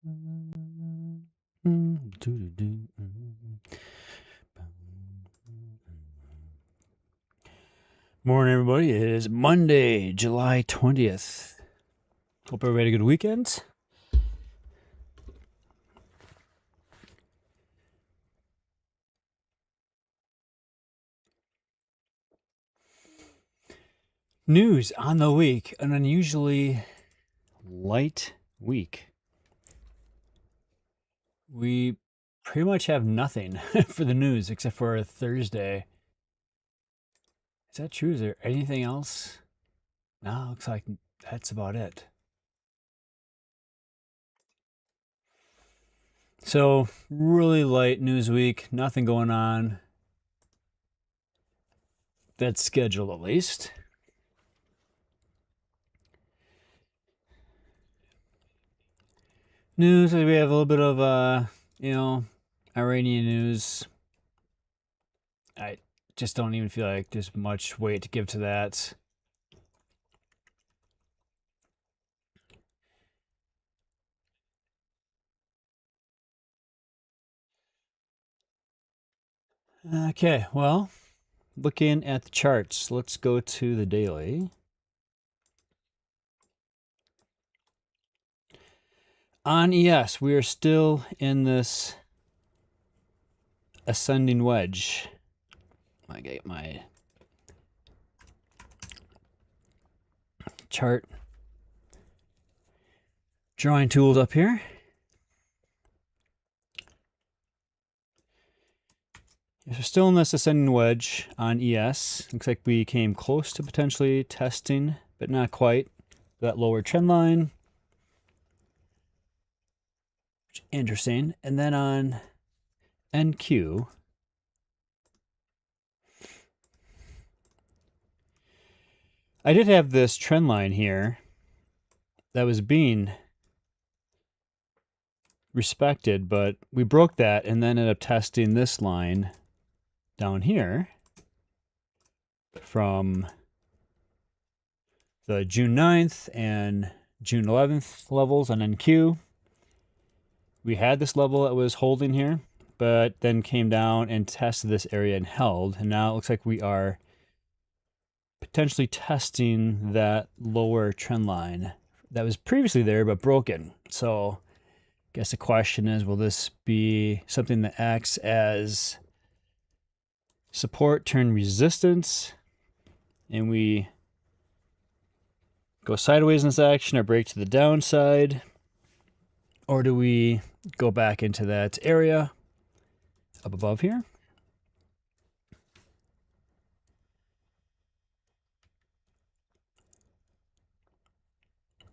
Morning, everybody. It is Monday, July 20th. Hope everybody had a good weekend. News on the week. An unusually light week. We pretty much have nothing for the news except for Thursday. Is that true? Is there anything else? No, looks like that's about it. So, really light news week. Nothing going on. That's scheduled at least. News, we have a little bit of, Iranian news. I just don't even feel like there's much weight to give to that. Okay, well, looking at the charts, let's go to the daily. On ES, we are still in this ascending wedge. I get my chart drawing tools up here. So still in this ascending wedge on ES. Looks like we came close to potentially testing, but not quite, that lower trend line. Interesting. And then on NQ, I did have this trend line here that was being respected, but we broke that and then ended up testing this line down here from the June 9th and June 11th levels on NQ. We had this level that was holding here, but then came down and tested this area and held. And now it looks like we are potentially testing that lower trend line that was previously there but broken. So I guess the question is, will this be something that acts as support turn resistance and we go sideways in this action or break to the downside? Or do we go back into that area up above here?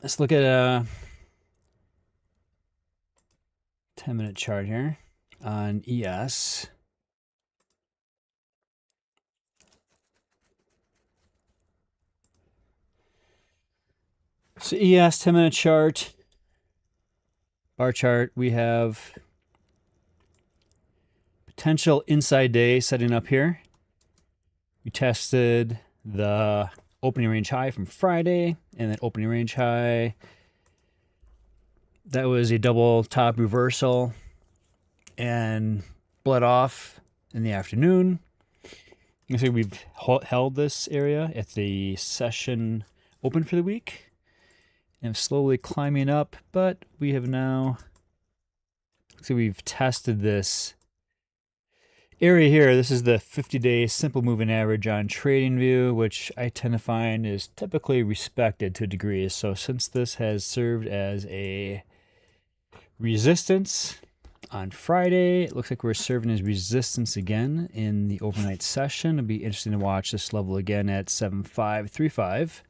Let's look at a 10-minute chart here on ES. So ES 10-minute chart, bar chart, we have potential inside day setting up here. We tested the opening range high from Friday and then opening range high. That was a double top reversal and bled off in the afternoon. You can see we've held this area at the session open for the week. And slowly climbing up, but we have now, so we've tested this area here. This is the 50-day simple moving average on TradingView, which I tend to find is typically respected to a degree. So since this has served as a resistance on Friday, it looks like we're serving as resistance again in the overnight session. It'll be interesting to watch this level again at 7535.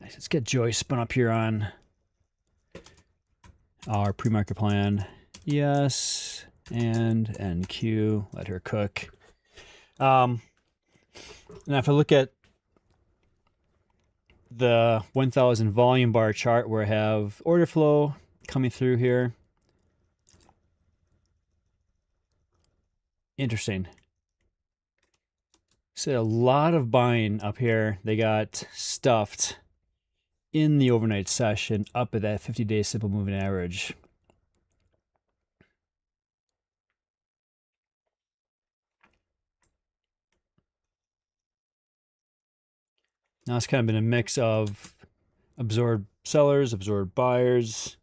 Let's get Joy spun up here on our pre-market plan. Yes, and NQ, let her cook. Now if I look at the 1000 volume bar chart where I have order flow coming through here. Interesting. So a lot of buying up here. They got stuffed in the overnight session up at that 50-day simple moving average. Now it's kind of been a mix of absorbed sellers, absorbed buyers.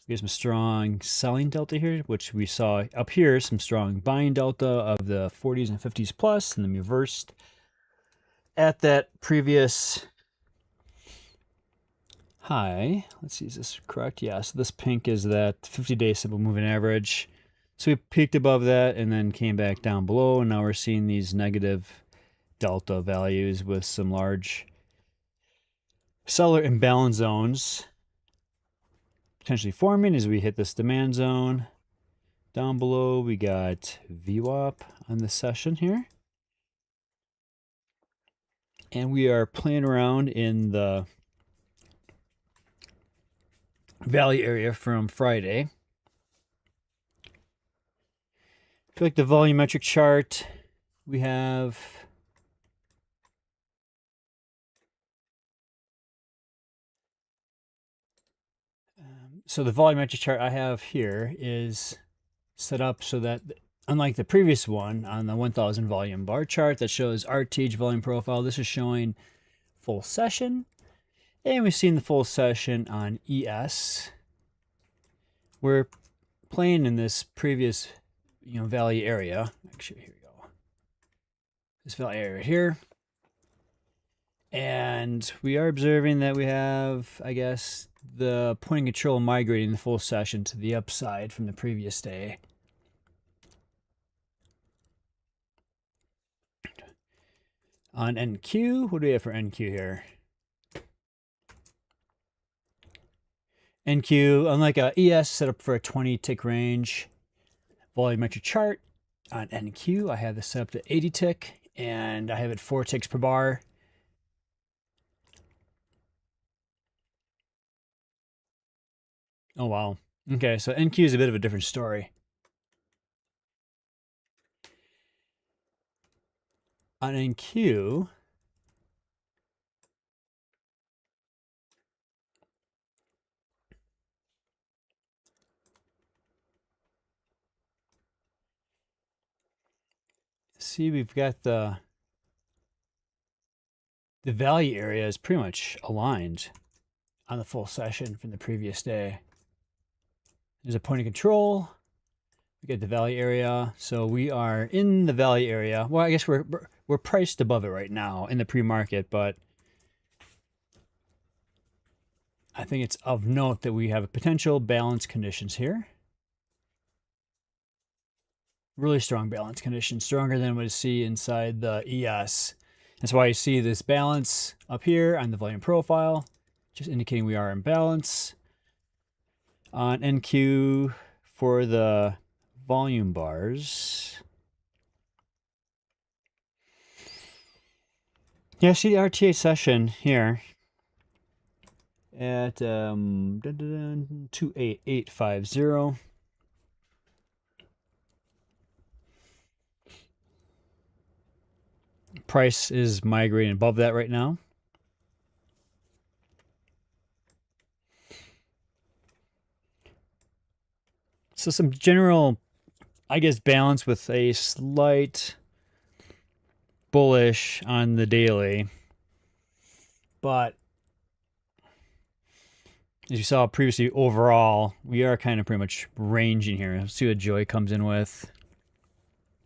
We have some strong selling delta here, which we saw up here, some strong buying delta of the 40s and 50s plus, and then we reversed at that previous high. Let's see, is this correct? Yeah, so this pink is that 50-day simple moving average. So we peaked above that and then came back down below, and now we're seeing these negative delta values with some large seller imbalance zones potentially forming as we hit this demand zone. Down below, we got VWAP on the session here. And we are playing around in the value area from Friday. I feel like the volumetric chart, we have so the volumetric chart I have here is set up so that, unlike the previous one on the 1000 volume bar chart that shows RTH volume profile, this is showing full session. And we've seen the full session on ES. We're playing in this previous, value area. Actually, here we go. This value area here. And we are observing that we have, I guess, the point of control migrating the full session to the upside from the previous day. On NQ, what do we have for NQ here? NQ, unlike a ES, set up for a 20 tick range volumetric chart. On NQ, I have this set up to 80 tick, and I have it 4 ticks per bar. Oh, wow. Okay, so NQ is a bit of a different story. On NQ, see, we've got the value area is pretty much aligned on the full session from the previous day. There's a point of control. We get the value area. So we are in the value area. Well, I guess we're priced above it right now in the pre-market, but I think it's of note that we have a potential balance conditions here. Really strong balance conditions, stronger than what you see inside the ES. That's why you see this balance up here on the volume profile, just indicating we are in balance. On NQ for the volume bars. Yeah, see the RTA session here at 28850. Price is migrating above that right now. So some general, I guess, balance with a slight bullish on the daily. But as you saw previously, overall, we are kind of pretty much ranging here. Let's see what Joy comes in with.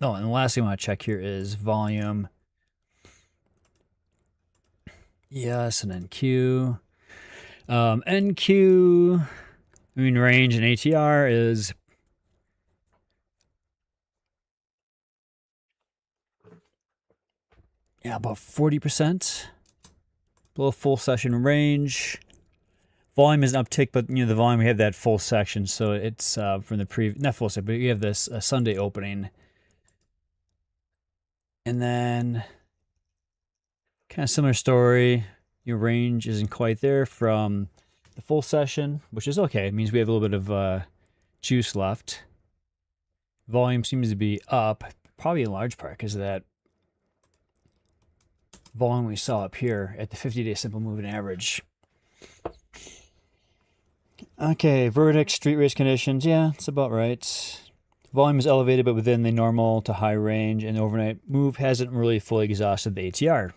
Oh, and the last thing I want to check here is volume. Yes, and NQ. NQ, range and ATR is about 40%. Below full session range. Volume is an uptick, but the volume, we have that full section, so it's from the not full section, but you have this Sunday opening. And then kind of similar story. Your range isn't quite there from the full session, which is okay. It means we have a little bit of juice left. Volume seems to be up, probably in large part because of that volume we saw up here at the 50-day simple moving average. Okay, vertex street race conditions. Yeah, it's about right. Volume is elevated, but within the normal to high range, and the overnight move hasn't really fully exhausted the ATR.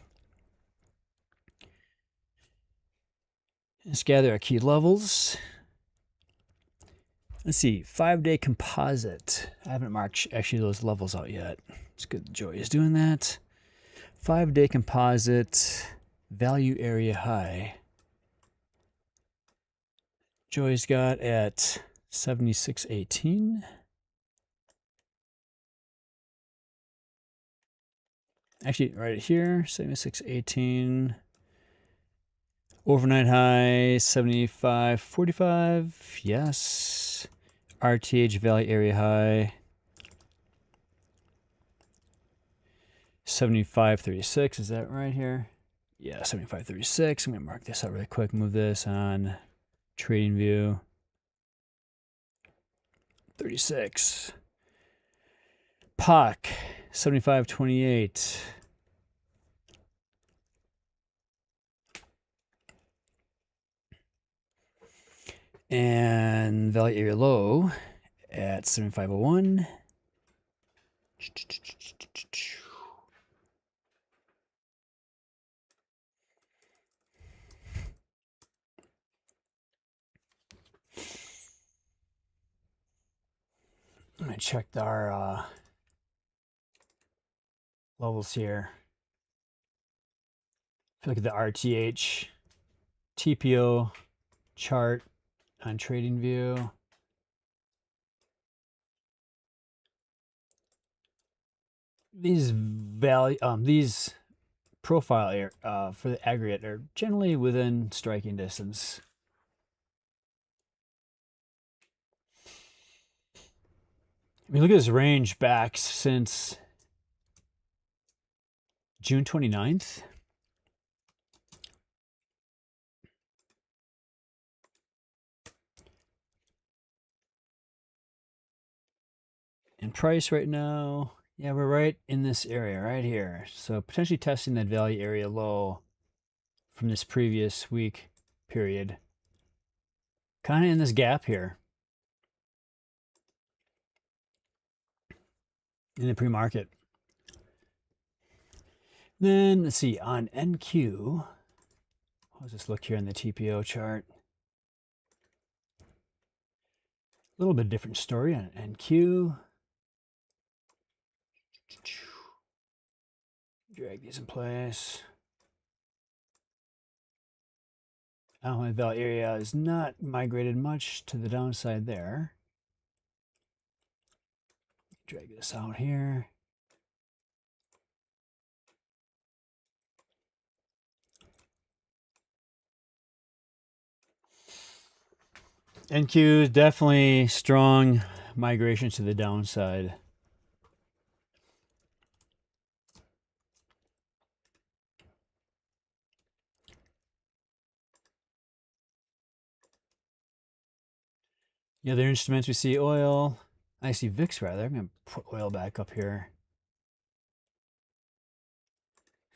Let's gather our key levels. Let's see, 5-day composite. I haven't marked actually those levels out yet. It's good Joy is doing that. 5-day composite, value area high. Joy's got at 76.18. Actually, right here, 76.18. Overnight high, 75.45. Yes. RTH value area high, 75.36. Is that right here? Yeah, 75.36. I'm going to mark this out really quick. Move this on trading view. 36. POC, 75.28. And value area low at 75.01. I'm going to check our levels here. I feel like the RTH TPO chart on trading view. These these profile air for the aggregate are generally within striking distance. I mean, look at this range back since June 29th. And price right now, yeah, we're right in this area right here. So potentially testing that value area low from this previous week period. Kind of in this gap here in the pre-market. Then let's see, on NQ, how does this look here in the TPO chart? A little bit different story on NQ. Drag these in place. My value area is not migrated much to the downside there. Drag this out here. NQ is definitely strong migration to the downside. The other instruments we see oil. I see VIX rather. I'm going to put oil back up here.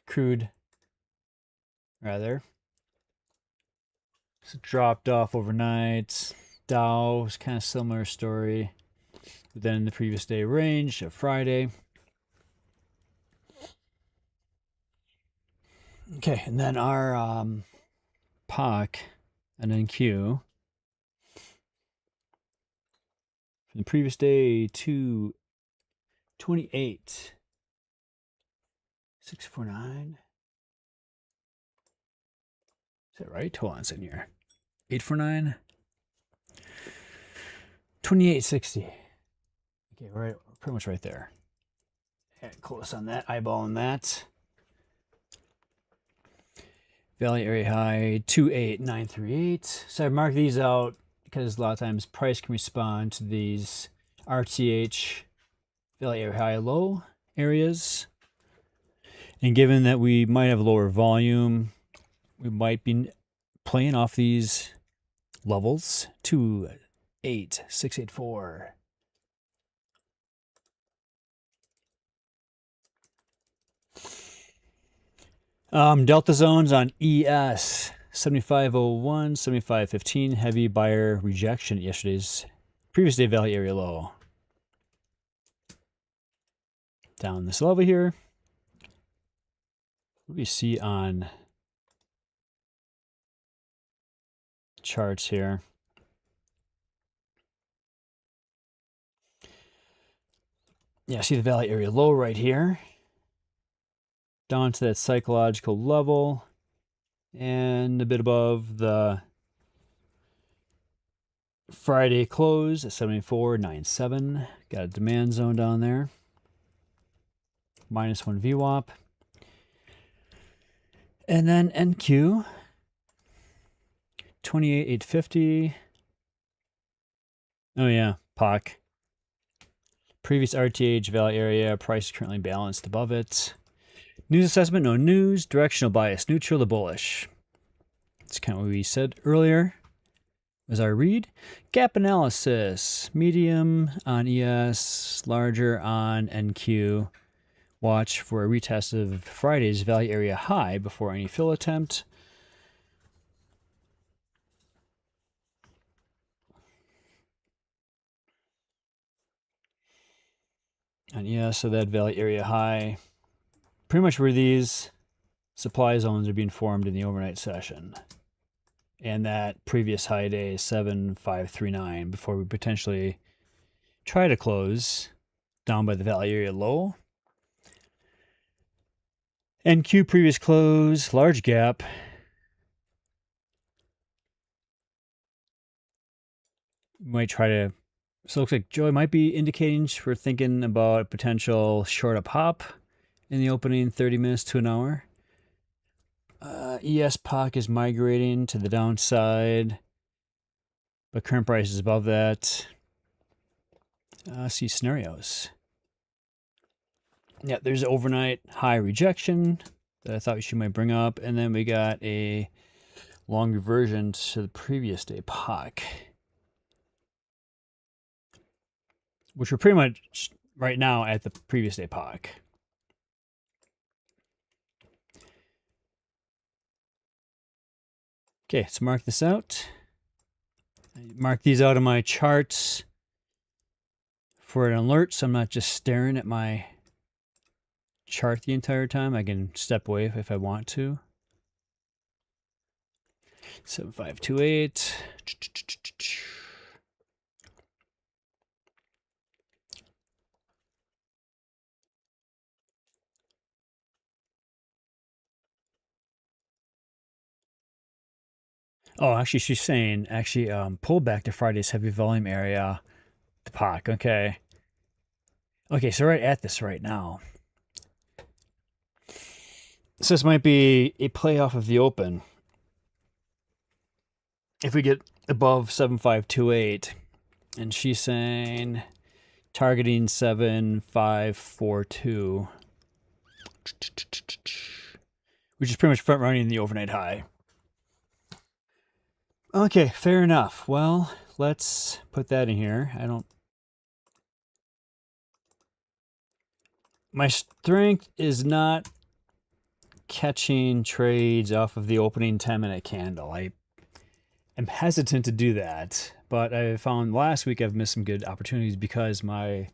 Crude rather. So dropped off overnight. Dow was kind of similar story. But then the previous day range of Friday. Okay, and then our POC and then Q. From the previous day to 28. 649. Is that right? Hold on a second here. 849. 2860. Okay, we're pretty much right there. Close on that, eyeballing that. Value area high 28938. So I mark these out because a lot of times price can respond to these RTH value area high low areas. And given that we might have lower volume, we might be playing off these levels. 28684. Delta zones on ES 75.01, 75.15, heavy buyer rejection at yesterday's previous day value area low. Down this level here. What do we see on charts here? Yeah, see the value area low right here. Down to that psychological level. And a bit above the Friday close at 74.97. Got a demand zone down there. -1 VWAP. And then NQ. 28.850. Oh yeah, POC. Previous RTH value area. Price is currently balanced above it. News assessment, no news. Directional bias, neutral to bullish. That's kind of what we said earlier. Was our read. Gap analysis, medium on ES, larger on NQ. Watch for a retest of Friday's value area high before any fill attempt. And yeah, so that value area high, pretty much where these supply zones are being formed in the overnight session. And that previous high day, 7.539, before we potentially try to close down by the value area low. NQ previous close, large gap. Might try to, so it looks like Joey might be indicating we're thinking about a potential short up hop in the opening 30 minutes to an hour. ES POC is migrating to the downside, but current price is above that. See scenarios. Yeah, there's overnight high rejection that I thought she might bring up, and then we got a long reversion to the previous day POC, which we're pretty much right now at the previous day POC. Okay, let's mark this out. Mark these out on my charts for an alert, so I'm not just staring at my chart the entire time. I can step away if I want to. 7528. Oh, actually, she's saying pull back to Friday's heavy volume area, the POC. Okay. Okay, so right at this right now. So this might be a play off of the open. If we get above 7528, and she's saying targeting 7542, which is pretty much front running the overnight high. Okay, fair enough. Well, let's put that in here. My strength is not catching trades off of the opening 10-minute candle. I am hesitant to do that, but I found last week I've missed some good opportunities because my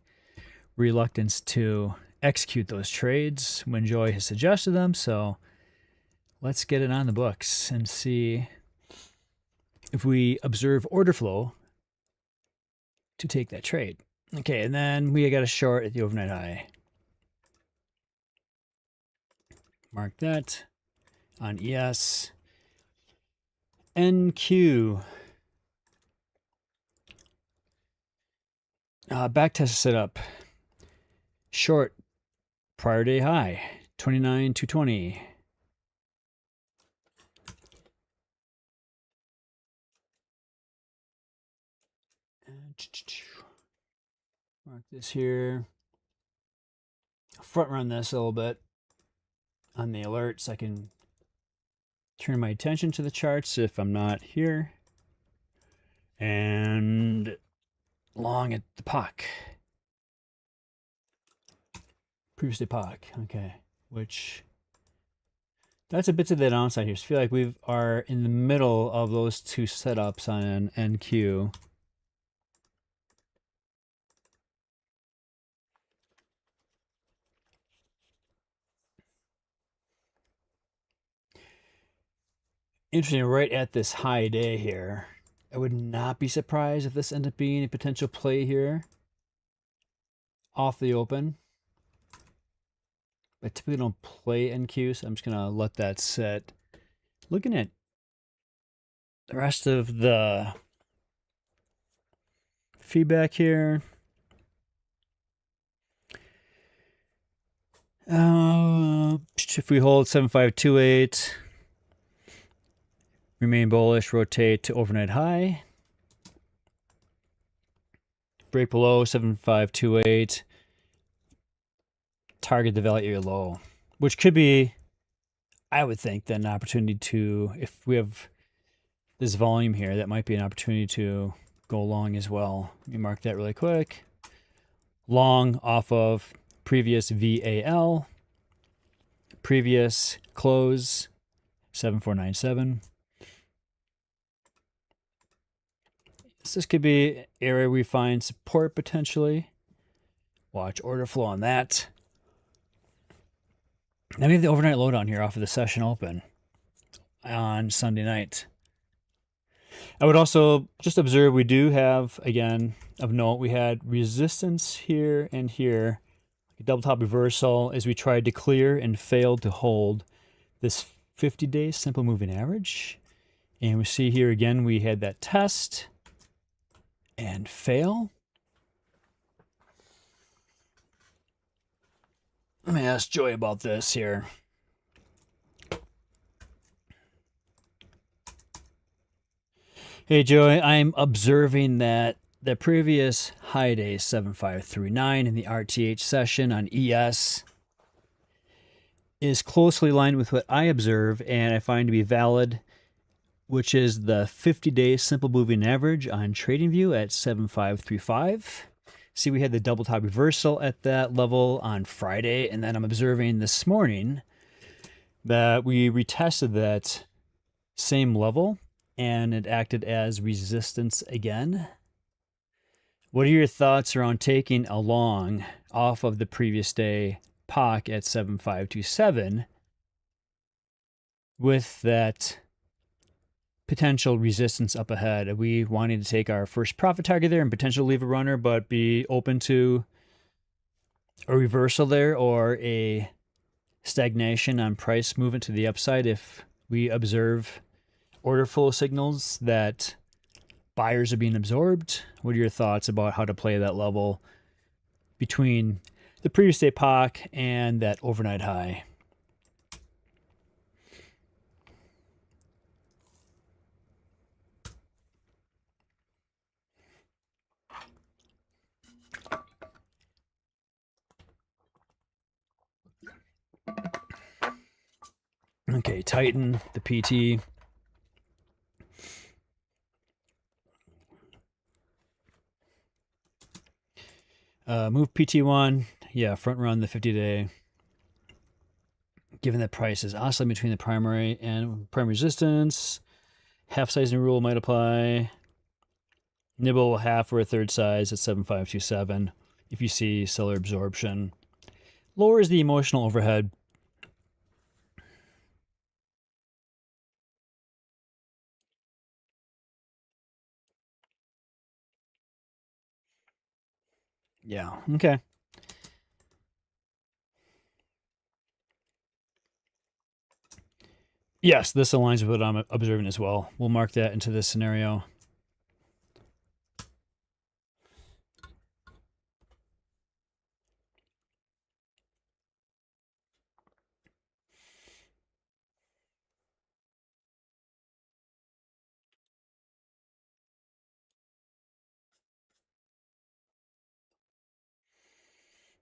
reluctance to execute those trades when Joy has suggested them. So let's get it on the books and see if we observe order flow to take that trade. Okay, and then we got a short at the overnight high. Mark that on ES. NQ. Backtest set up. Short prior day high, 29,220. Mark this here. Front run this a little bit on the alerts. I can turn my attention to the charts if I'm not here. And long at the POC. Previous day POC, okay. Which That's a bit to the downside here. So I feel like we are in the middle of those two setups on NQ. Interesting, right at this high day here. I would not be surprised if this ended up being a potential play here off the open. I typically don't play NQ, so I'm just going to let that sit. Looking at the rest of the feedback here. If we hold 7528, remain bullish, rotate to overnight high. Break below 7528. Target the value area low, which could be, I would think, then an opportunity to, if we have this volume here, that might be an opportunity to go long as well. Let me mark that really quick. Long off of previous VAL, previous close 7497. This could be area we find support potentially. Watch order flow on that. Now we have the overnight low down here off of the session open on Sunday night. I would also just observe we do have, again, of note, we had resistance here and here, a double top reversal as we tried to clear and failed to hold this 50-day simple moving average. And we see here again, we had that test and fail. Let me ask Joy about this here. Hey, Joy, I'm observing that the previous high day 7539 in the RTH session on ES is closely aligned with what I observe and I find to be valid, which is the 50-day simple moving average on TradingView at 7535. See, we had the double top reversal at that level on Friday, and then I'm observing this morning that we retested that same level and it acted as resistance again. What are your thoughts around taking a long off of the previous day POC at 7527 with that potential resistance up ahead? Are we wanting to take our first profit target there and potentially leave a runner, but be open to a reversal there or a stagnation on price movement to the upside if we observe order flow signals that buyers are being absorbed? What are your thoughts about how to play that level between the previous day POC and that overnight high? Okay, Titan, the PT. Move PT1. Yeah, front run the 50-day. Given that price is oscillating between the primary and primary resistance, half sizing rule might apply. Nibble half or a third size at 7527 if you see seller absorption. Lowers the emotional overhead. Yeah, okay. Yes, this aligns with what I'm observing as well. We'll mark that into this scenario.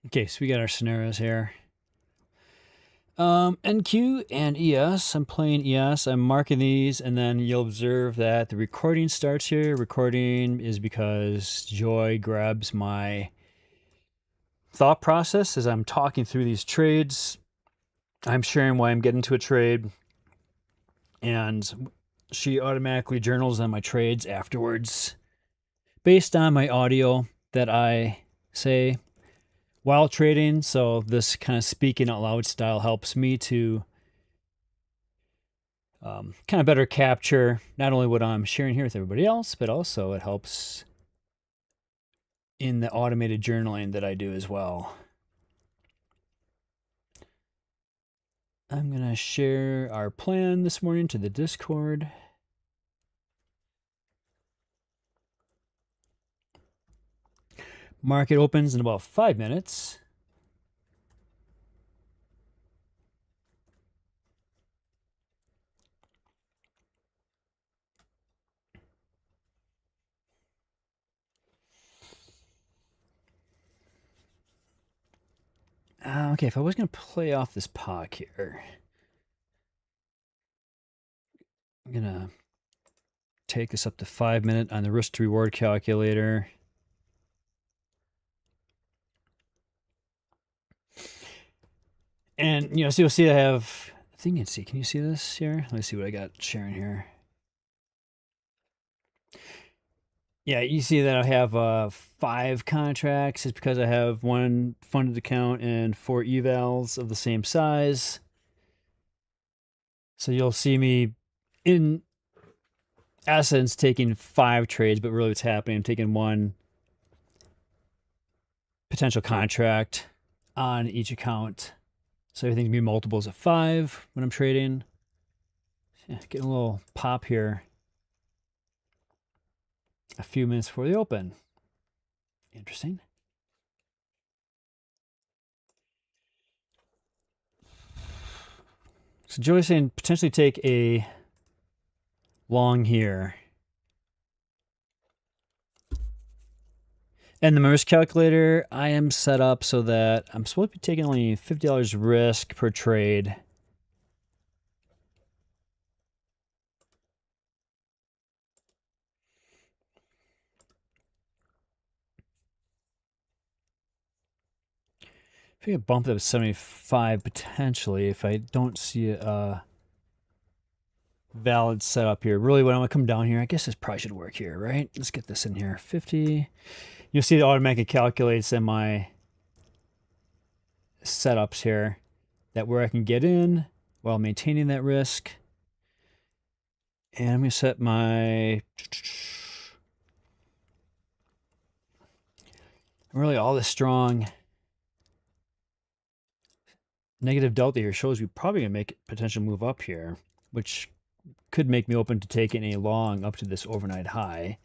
Okay, so we got our scenarios here. NQ and ES. I'm playing ES. I'm marking these, and then you'll observe that the recording starts here. Recording is because Joy grabs my thought process as I'm talking through these trades. I'm sharing why I'm getting to a trade, and she automatically journals on my trades afterwards based on my audio that I say while trading. So this kind of speaking out loud style helps me to kind of better capture not only what I'm sharing here with everybody else, but also it helps in the automated journaling that I do as well. I'm going to share our plan this morning to the Discord. Market opens in about 5 minutes. Okay, if I was going to play off this POC here, I'm going to take this up to 5 minute on the risk to reward calculator. And, so you'll see I have, I think you can see, can you see this here? Let me see what I got sharing here. Yeah, you see that I have 5 contracts. It's because I have 1 funded account and 4 evals of the same size. So you'll see me in essence taking 5 trades, but really what's happening, I'm taking 1 potential contract on each account. So everything can be multiples of 5 when I'm trading. Yeah, getting a little pop here a few minutes before the open. Interesting. So Joey's saying potentially take a long here. And the risk calculator, I am set up so that I'm supposed to be taking only $50 risk per trade. If I get bumped up to 75 potentially, if I don't see a valid setup here. Really, when I'm going to come down here, I guess this probably should work here, right? Let's get this in here. 50. You'll see it automatically calculates in my setups here that where I can get in while maintaining that risk. And I'm going to set my... Really, all this strong negative delta here shows we're probably going to make a potential move up here, which could make me open to taking a long up to this overnight high.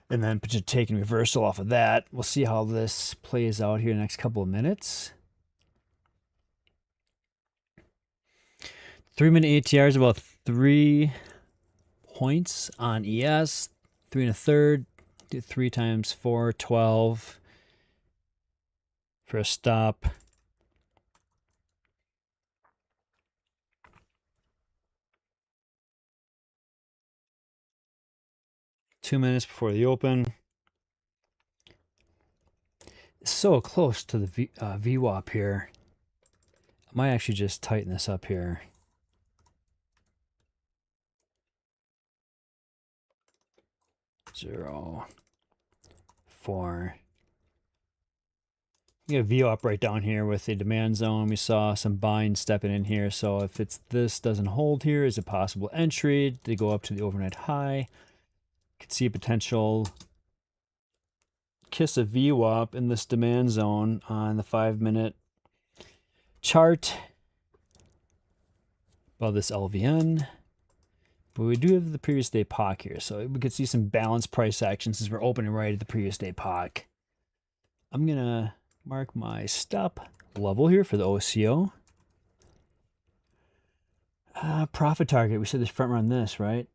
And then taking reversal off of that. We'll see how this plays out here in the next couple of minutes. 3-minute ATR is about 3 points on ES. 3 1/3. Do 3 times 4, 12 for a stop. Two minutes before the open. So close to the VWAP here. I might actually just tighten this up here. 0, 4. You get a VWAP right down here with the demand zone. We saw some buying stepping in here. So if this doesn't hold here, is a possible entry to go up to the overnight high. Could see a potential kiss of VWAP in this demand zone on the 5-minute chart above this LVN. But we do have the previous day POC here, so we could see some balanced price action since we're opening right at the previous day POC. I'm going to mark my stop level here for the OCO. Profit target, we said this front run this, right?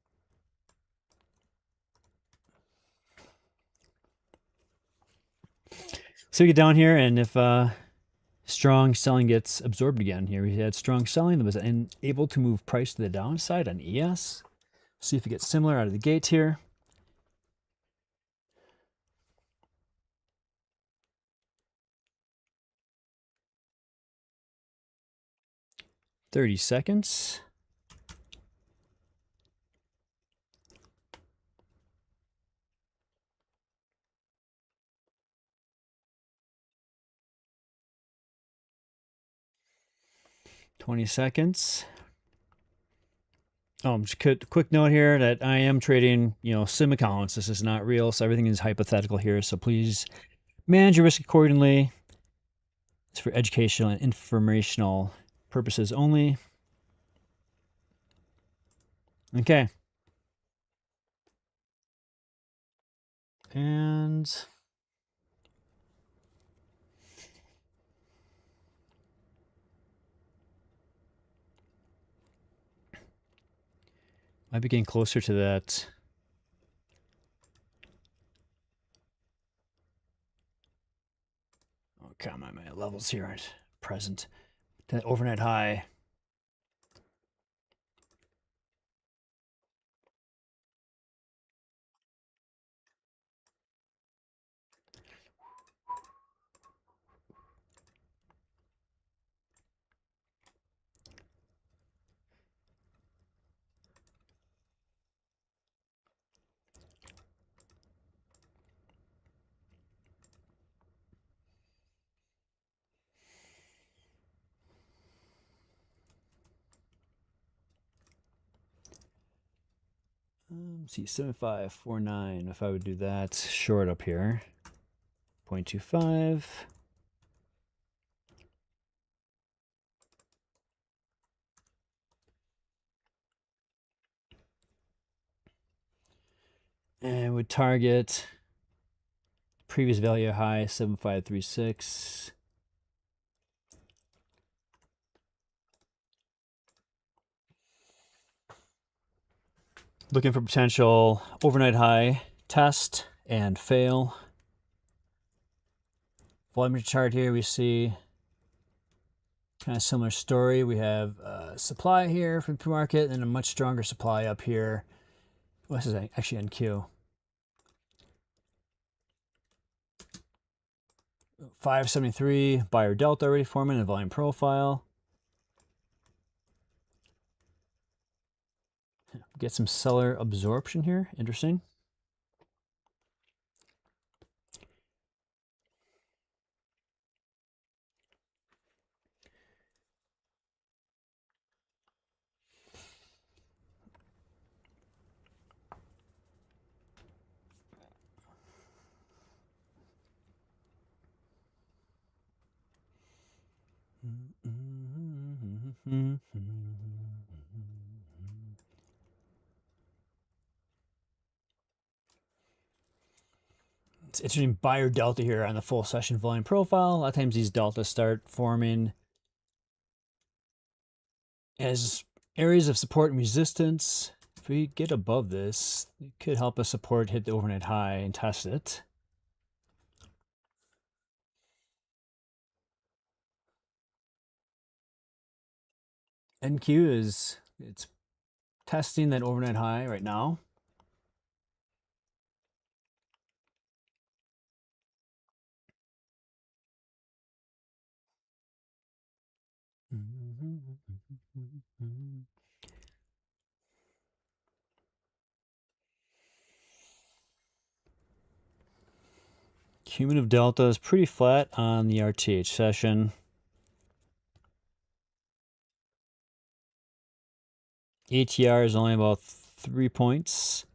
So we get down here, and if strong selling gets absorbed again here, we had strong selling that was able to move price to the downside on ES. See if it gets similar out of the gate here. 30 seconds. $20. Just a quick note here that I am trading, sim accounts. This is not real, so everything is hypothetical here. So please manage your risk accordingly. It's for educational and informational purposes only. Okay. And might be getting closer to that. Oh, come on, my levels here aren't present. That overnight high. See, 7549. If I would do that short up here, 0.25. And would target previous value high, 7536. Looking for potential overnight high test and fail. Volume chart here, we see kind of similar story. We have supply here from the pre-market and a much stronger supply up here. Well, this is actually NQ. 573 buyer delta already forming a volume profile. Get some seller absorption here. Interesting. It's interesting buyer delta here on the full session volume profile. A lot of times these deltas start forming as areas of support and resistance. If we get above this, it could help us support hit the overnight high and test it. NQ it's testing that overnight high right now. Cumulative delta is pretty flat on the RTH session. ATR is only about 3 points.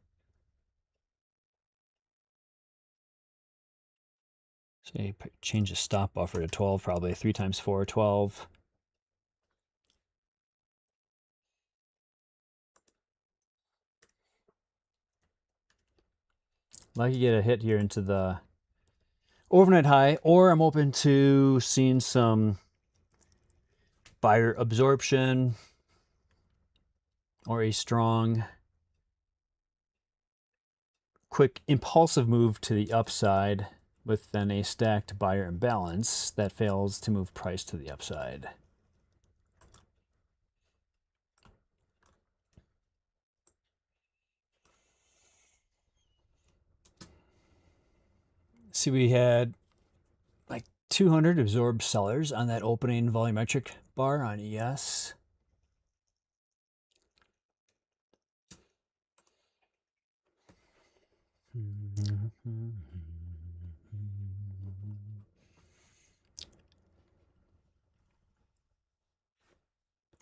So you change the stop buffer to 12, probably 3 times 4, 12. Like you get a hit here into the overnight high, or I'm open to seeing some buyer absorption or a strong, quick, impulsive move to the upside with then a stacked buyer imbalance that fails to move price to the upside. See, we had like 200 absorbed sellers on that opening volumetric bar on ES.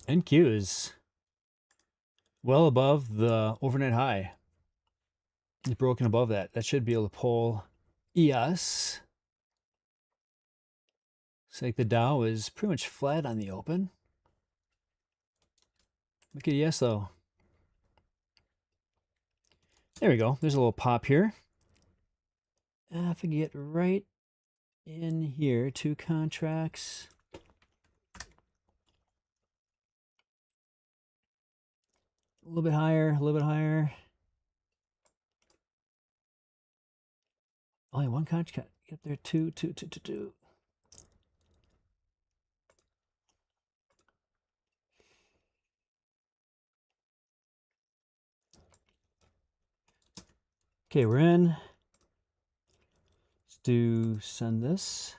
NQ is well above the overnight high. It's broken above that. That should be able to pull ES. Looks like the Dow is pretty much flat on the open. Look at ES though. There we go. There's a little pop here. If I can get right in here, 2 contracts. A little bit higher, a little bit higher. Only 1 contract. Get there, 2, 2, 2, 2, 2. Okay, we're in. Let's send this.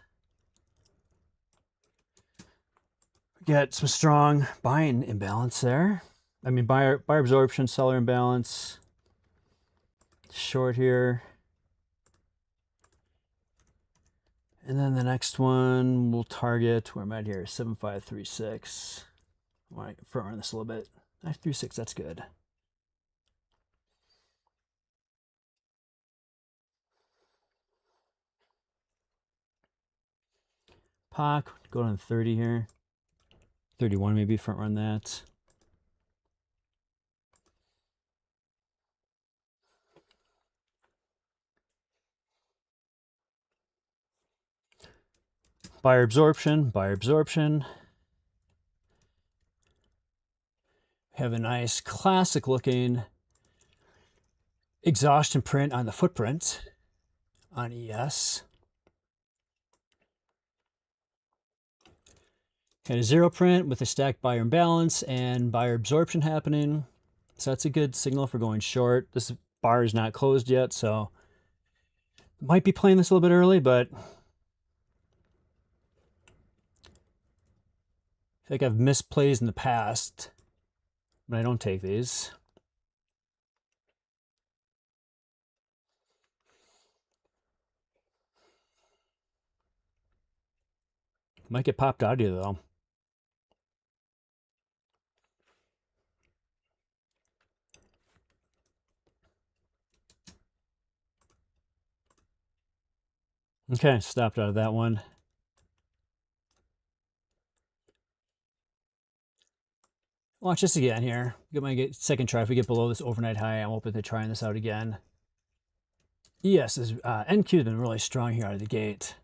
We got some strong buying imbalance there. I mean, buyer absorption, seller imbalance. Short here. And then the next one we'll target, where am I here? 7536. I want to front run this a little bit. 936, that's good. POC, go down to 30 here. 31 maybe, front run that. Buyer absorption, buyer absorption. Have a nice classic looking exhaustion print on the footprint on ES. Got a zero print with a stacked buyer imbalance and buyer absorption happening. So that's a good signal for going short. This bar is not closed yet, so might be playing this a little bit early, but I feel like I've missed plays in the past, but I don't take these. Might get popped out of you though. Okay, stopped out of that one. Watch this again here. Get my second try. If we get below this overnight high, I'm open to trying this out again. ES is NQ has been really strong here out of the gate.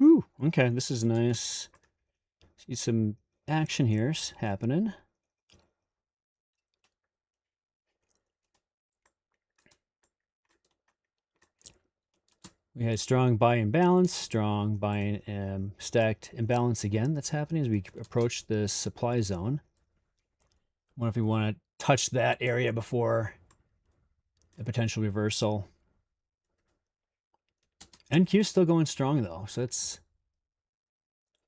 Ooh, okay, this is nice. See some action here happening. We had strong buy imbalance, strong buying stacked imbalance again. That's happening as we approach the supply zone. I wonder if we want to touch that area before a potential reversal. NQ is still going strong though, so it's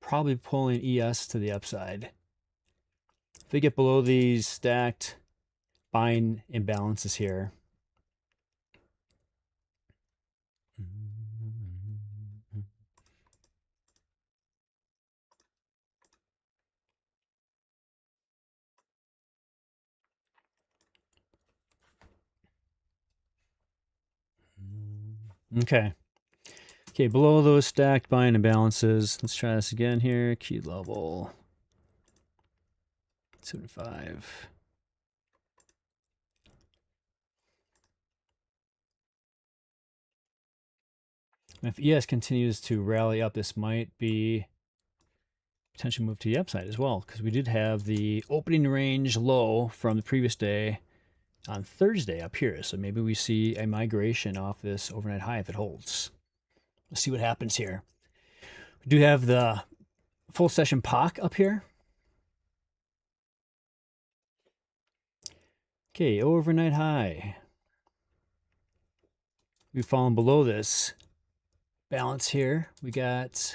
probably pulling ES to the upside. If we get below these stacked buying imbalances here, okay. Okay, below those stacked buying imbalances, let's try this again here. Key level 75. If ES continues to rally up, this might be potential move to the upside as well, because we did have the opening range low from the previous day on Thursday up here. So maybe we see a migration off this overnight high if it holds. Let's see what happens here. We do have the full session POC up here. Okay, overnight high. We've fallen below this balance here. We got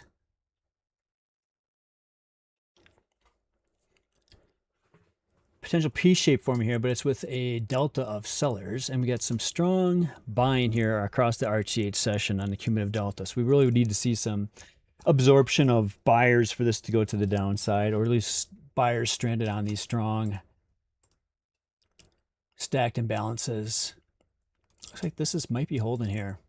potential P-shape forming here, but it's with a delta of sellers, and we got some strong buying here across the RTH session on the cumulative delta. So we really would need to see some absorption of buyers for this to go to the downside, or at least buyers stranded on these strong stacked imbalances. Looks like this might be holding here.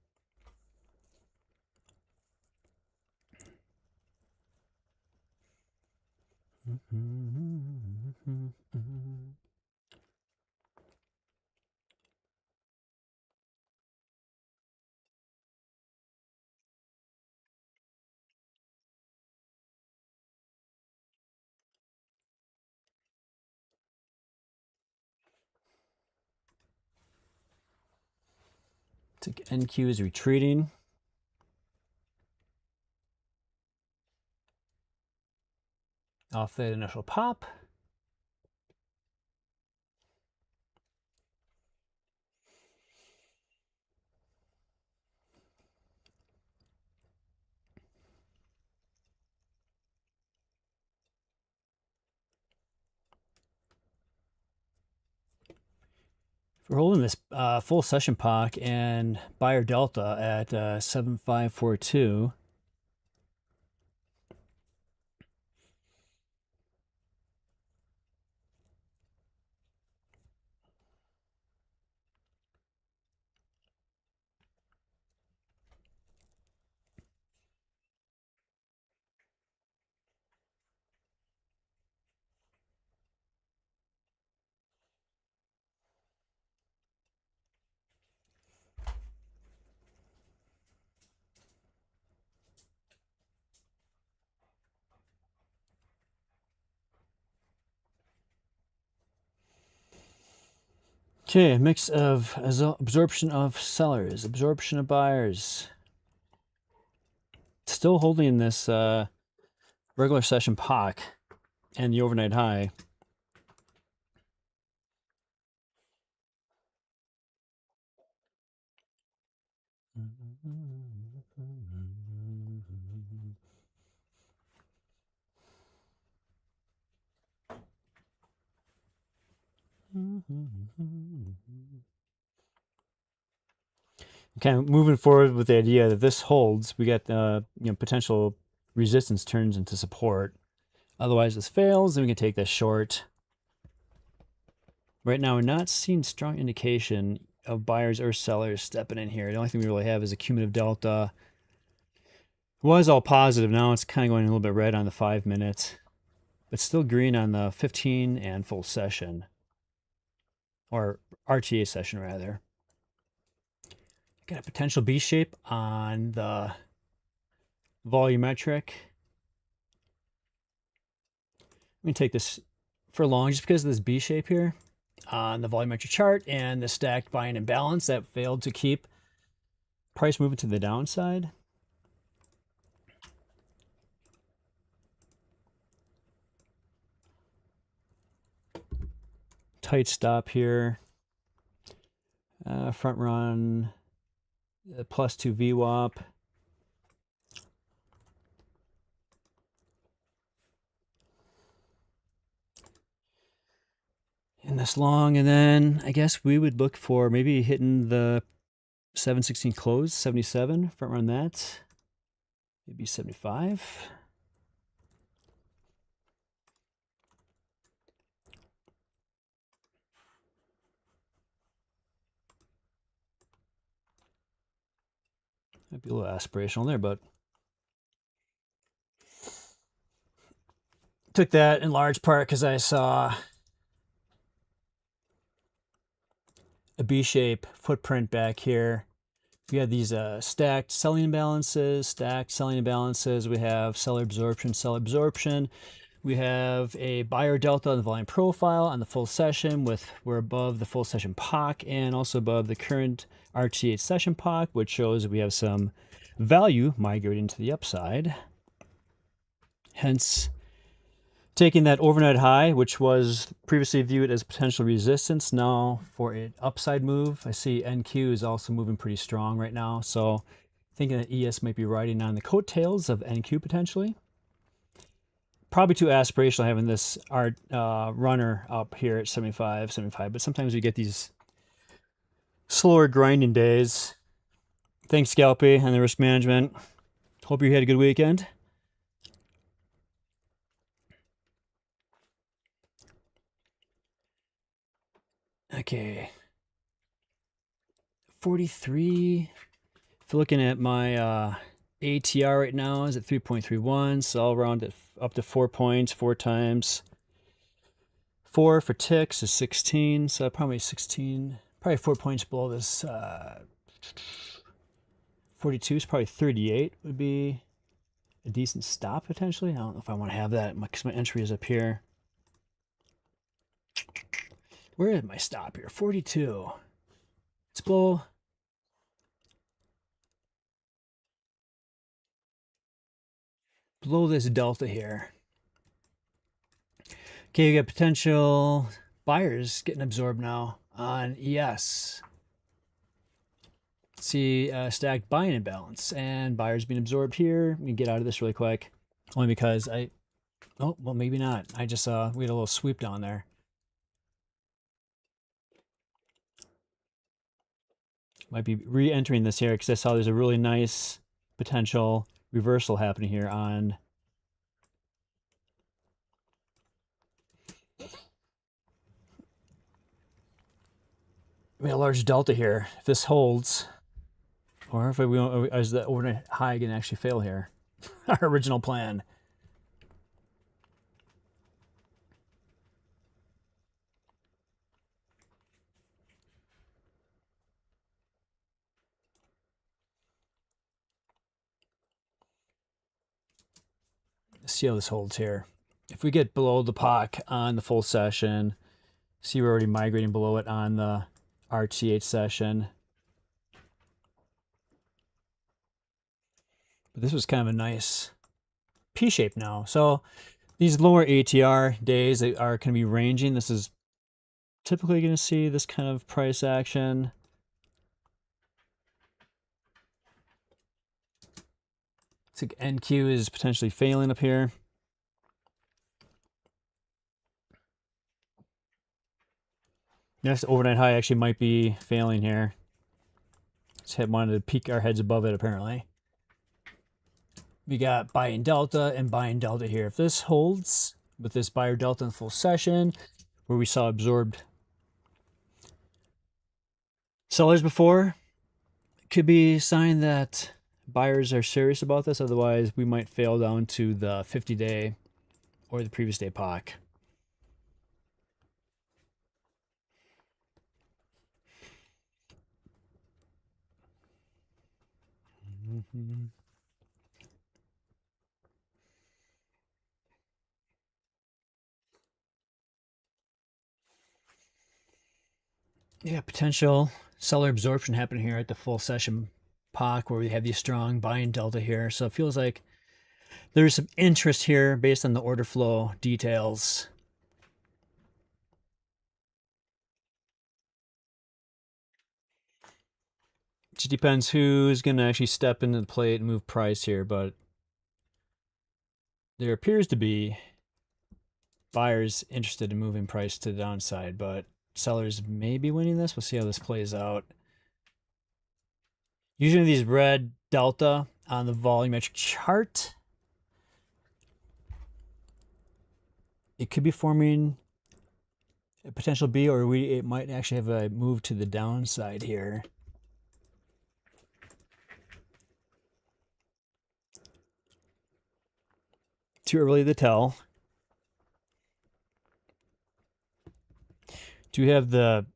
NQ is retreating. Off that initial pop. We're holding this full session POC and buyer delta at 7542. Okay, a mix of absorption of sellers, absorption of buyers. Still holding this regular session POC and the overnight high. Kind of moving forward with the idea that this holds, we got potential resistance turns into support. Otherwise, this fails, then we can take this short. Right now, we're not seeing strong indication of buyers or sellers stepping in here. The only thing we really have is a cumulative delta. It was all positive. Now it's kind of going a little bit red on the 5 minute, but still green on the 15 and full session, or RTA session rather. Got a potential B shape on the volumetric. I'm going to take this for long just because of this B shape here on the volumetric chart and the stacked buying imbalance that failed to keep price moving to the downside. Tight stop here. Front run, +2 VWAP. And this long, and then I guess we would look for maybe hitting the 716 close, 77, front run that. Maybe 75. Might be a little aspirational there, but took that in large part because I saw a B-shape footprint back here. We have these stacked selling imbalances, We have seller absorption. We have a buyer delta on the volume profile on the full session we're above the full session POC and also above the current RTH session POC, which shows we have some value migrating to the upside. Hence, taking that overnight high, which was previously viewed as potential resistance, now for an upside move. I see NQ is also moving pretty strong right now, so thinking that ES might be riding on the coattails of NQ potentially. Probably too aspirational having this art runner up here at 75, but sometimes we get these slower grinding days. Thanks, Scalpy, and the risk management. Hope you had a good weekend. Okay. 43. If you're looking at my ATR right now is at 3.31, so I'll round it up to 4 points, 4 times. 4 for ticks is 16, so probably 16, probably 4 points below this. 42 is probably 38 would be a decent stop potentially. I don't know if I want to have that because my entry is up here. Where is my stop here? 42. It's below. Below this delta here. Okay, you got potential buyers getting absorbed now on ES. See stacked buying imbalance and buyers being absorbed here. Let me get out of this really quick. Only because oh, well, maybe not. I just saw we had a little sweep down there. Might be re-entering this here because I saw there's a really nice potential reversal happening here on we have a large delta here. If this holds, or if is the overnight high going to actually fail here? Our original plan. Let's see how this holds here. If we get below the POC on the full session, see we're already migrating below it on the RTH session. But this was kind of a nice P shape now. So these lower ATR days are going to be ranging. This is typically going to see this kind of price action. It's like NQ is potentially failing up here. Next overnight high actually might be failing here. Just wanted to peek our heads above it apparently. We got buying delta and buying delta here. If this holds with this buyer delta in full session, where we saw absorbed sellers before, it could be a sign that buyers are serious about this. Otherwise, we might fail down to the 50-day or the previous day POC. Yeah, potential seller absorption happening here at the full session POC where we have these strong buying delta here. So it feels like there's some interest here based on the order flow details. It just depends who's going to actually step into the plate and move price here, but there appears to be buyers interested in moving price to the downside, but sellers may be winning this. We'll see how this plays out. Usually these red delta on the volumetric chart, it could be forming a potential B, or it might actually have a move to the downside here. Too early to tell. Do we have the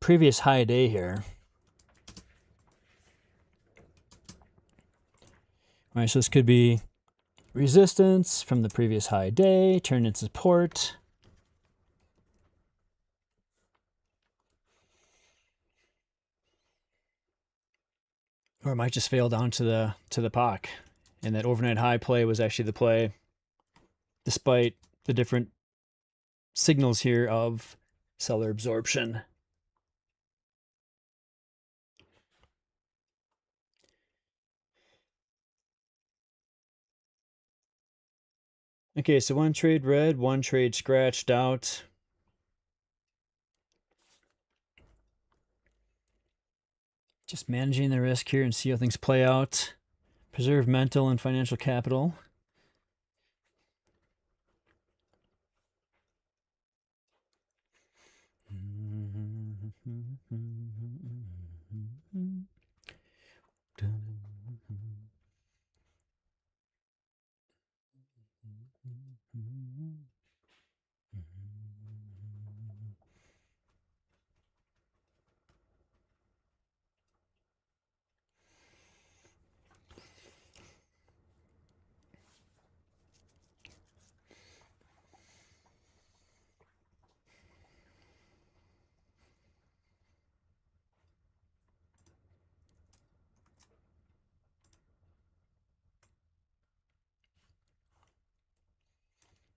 previous high day here? All right, so this could be resistance from the previous high day, turned into support. Or it might just fail down to the POC. And that overnight high play was actually the play. despite the different signals here of seller absorption. Okay, so one trade red, one trade scratched out. Just managing the risk here and see how things play out. Preserve mental and financial capital.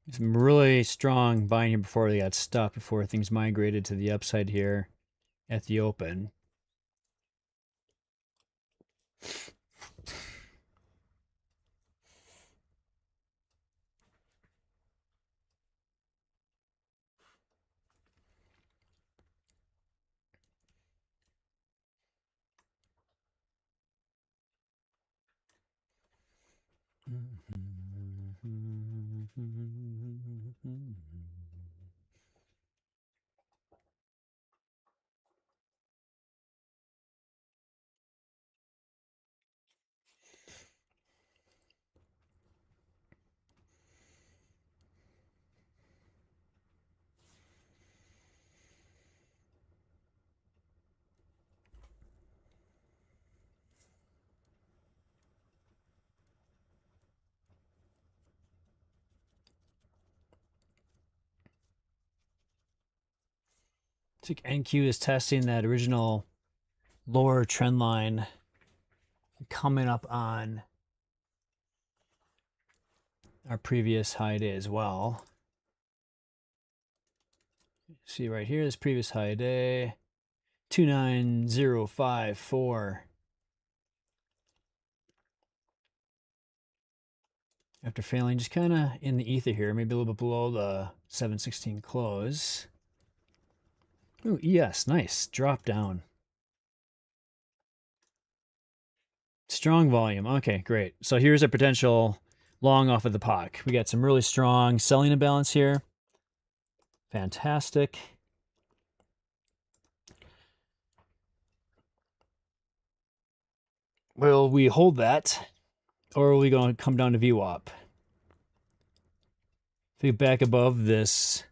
Some really strong buying here before they got stopped, before things migrated to the upside here at the open. So NQ is testing that original lower trend line, coming up on our previous high day as well. See right here, this previous high day, 29054. After failing, just kind of in the ether here, maybe a little bit below the 716 close. Ooh, yes, nice. Drop down. Strong volume. Okay, great. So here's a potential long off of the POC. We got some really strong selling imbalance here. Fantastic. Will we hold that, or are we going to come down to VWAP? If we get back above this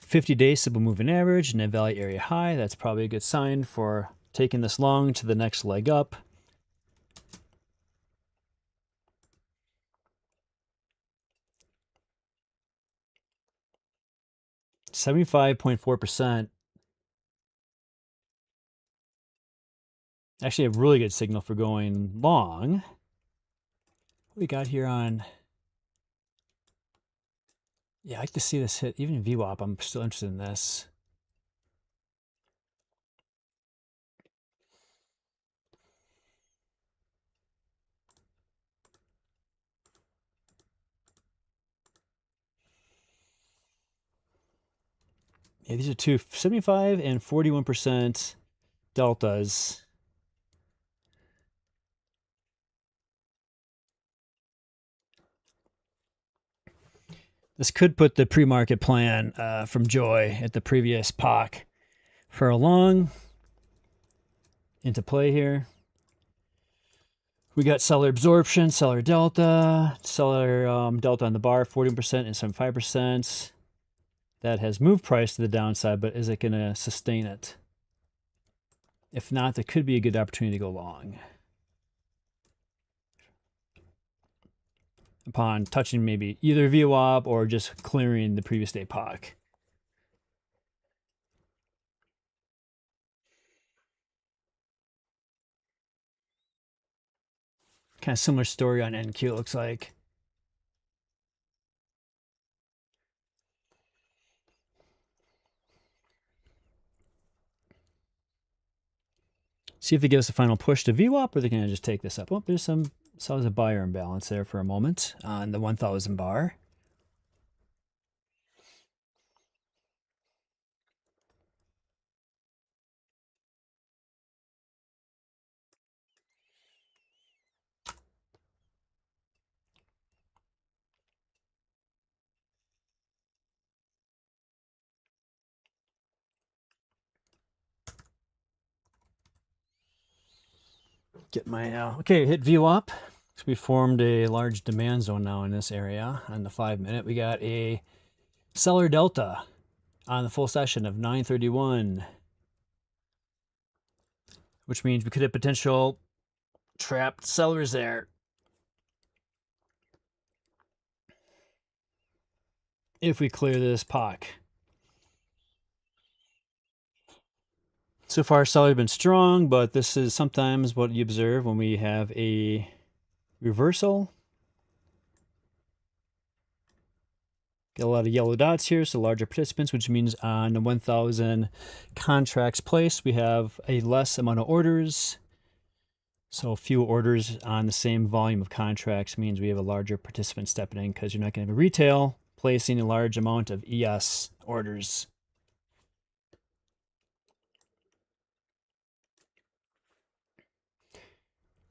50-day simple moving average and a value area high, that's probably a good sign for taking this long to the next leg up. $75.4%. Actually a really good signal for going long. What we got here on... Yeah, I like to see this hit. Even in VWAP, I'm still interested in this. Yeah, these are two 75 and 41% deltas. This could put the pre-market plan from Joy at the previous POC for a long into play here. We got seller absorption, seller delta delta on the bar, 40% and 75%. That has moved price to the downside, but is it going to sustain it? If not, there could be a good opportunity to go long. Upon touching maybe either VWAP or just clearing the previous day POC. Kind of similar story on NQ, it looks like. See if they give us a final push to VWAP, or they're going to just take this up. Oh, there's some, saw a buyer imbalance there for a moment on the 1,000 bar. Get my, okay, hit VWAP. So we formed a large demand zone now in this area on the 5-minute. We got a seller delta on the full session of 931, which means we could have potential trapped sellers there if we clear this POC. So far, sellers have been strong, but this is sometimes what you observe when we have a reversal. Get a lot of yellow dots here, so larger participants, which means on the 1,000 contracts placed, we have a less amount of orders. So fewer orders on the same volume of contracts means we have a larger participant stepping in, because you're not going to have a retail placing a large amount of ES orders.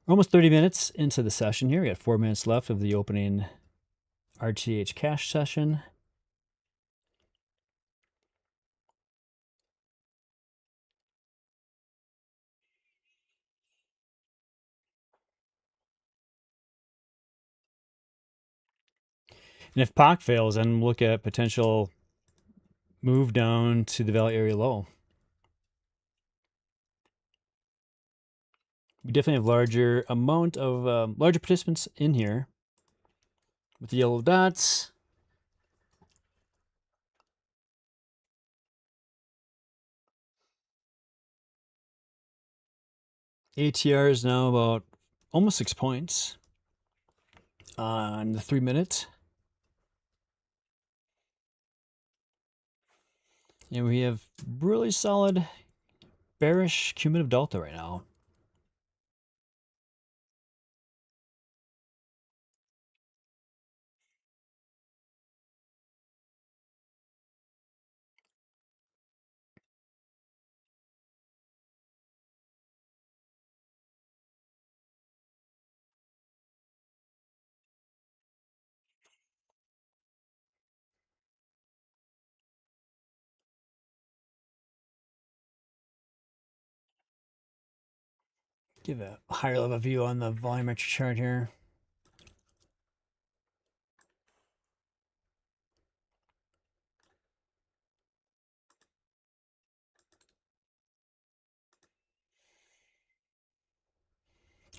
We're almost 30 minutes into the session here. We got 4 minutes left of the opening RTH cash session. And if POC fails, then we'll look at potential move down to the value area low. We definitely have larger amount of larger participants in here with the yellow dots. ATR is now about almost 6 points on the 3-minute. And we have really solid bearish cumulative delta right now. Give a higher level view on the volumetric chart here.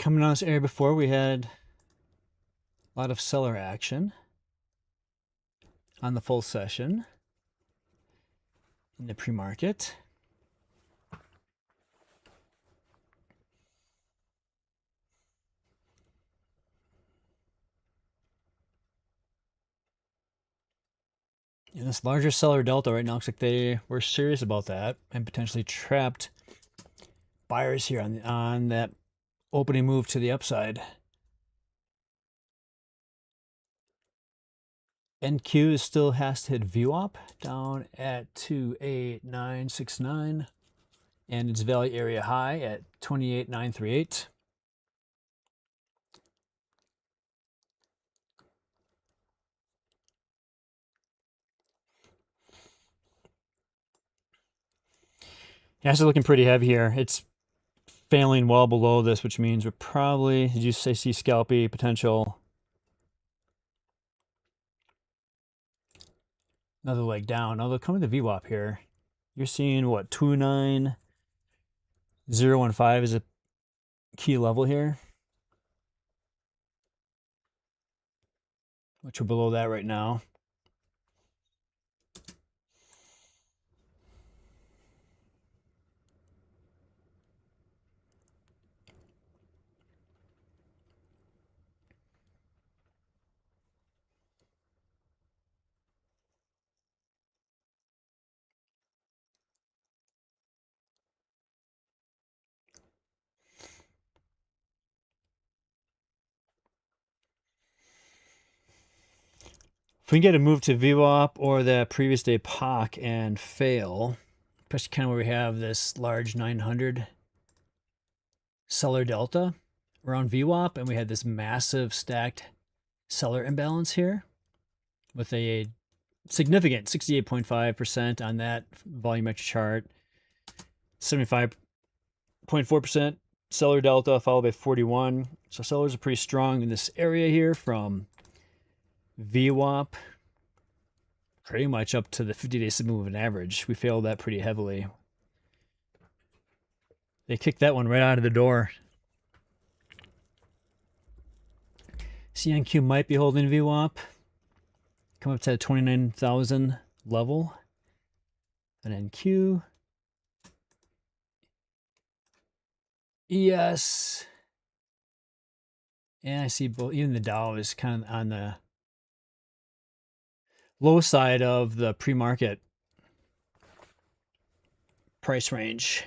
Coming on this area before, we had a lot of seller action on the full session in the pre-market. And this larger seller delta right now looks like they were serious about that and potentially trapped buyers here on that opening move to the upside. NQ still has to hit VWAP down at 28969 and its value area high at 28938. Yeah, it's looking pretty heavy here. It's failing well below this, which means we're probably, did you say, see scalpy potential? Another leg down. Although coming to VWAP here, you're seeing what, 29015 is a key level here, which we're below that right now. If we can get a move to VWAP or the previous day POC and fail, especially kind of where we have this large 900 seller delta around VWAP, and we had this massive stacked seller imbalance here with a significant 68.5% on that volumetric chart, 75.4% seller delta followed by 41. So sellers are pretty strong in this area here from VWAP pretty much up to the 50-day simple moving average. We failed that pretty heavily. They kicked that one right out of the door. CNQ might be holding VWAP. Come up to the 29,000 level. And NQ. ES. And I see both, even the Dow is kind of on the low side of the pre-market price range.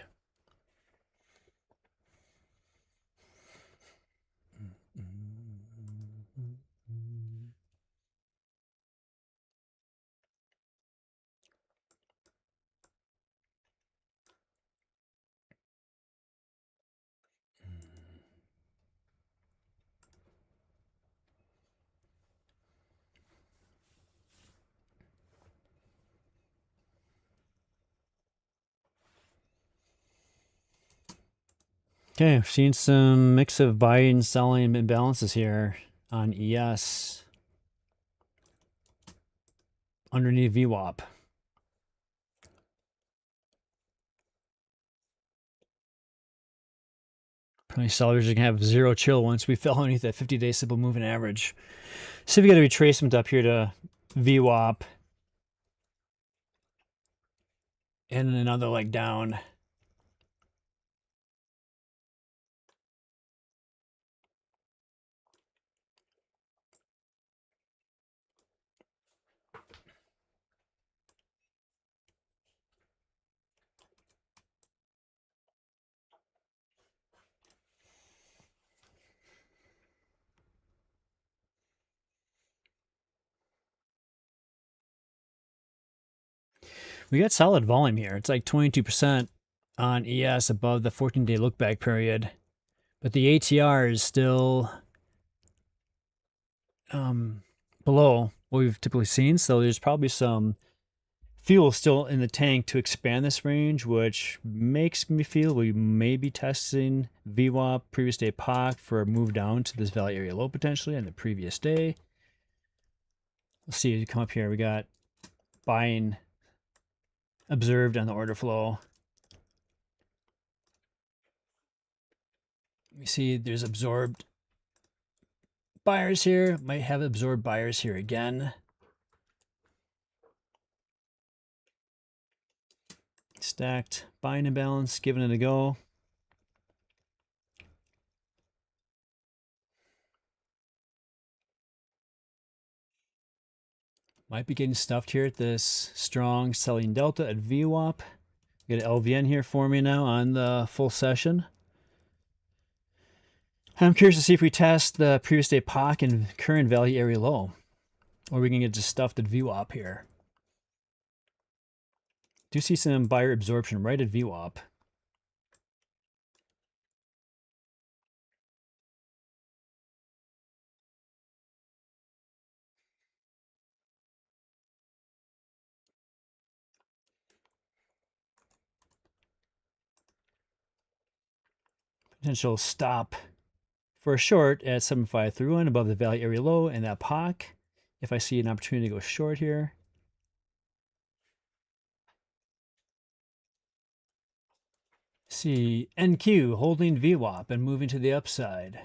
Okay, I've seen some mix of buying and selling imbalances here on ES underneath VWAP. Probably sellers are going to have zero chill once we fell underneath that 50-day simple moving average. So we got a retracement up here to VWAP and another leg down. We got solid volume here. It's like 22% on ES above the 14-day look back period. But the ATR is still below what we've typically seen. So there's probably some fuel still in the tank to expand this range, which makes me feel we may be testing VWAP previous day POC for a move down to this value area low potentially on the previous day. Let's see, you come up here, we got buying observed on the order flow. We see there's absorbed buyers here, might have absorbed buyers here again. Stacked buying imbalance, giving it a go. Might be getting stuffed here at this strong selling delta at VWAP. Got an LVN here for me now on the full session. I'm curious to see if we test the previous day POC and current value area low, or we can get just stuffed at VWAP here. Do see some buyer absorption right at VWAP. Potential stop for a short at 7531 above the value area low and that POC. If I see an opportunity to go short here. See NQ holding VWAP and moving to the upside.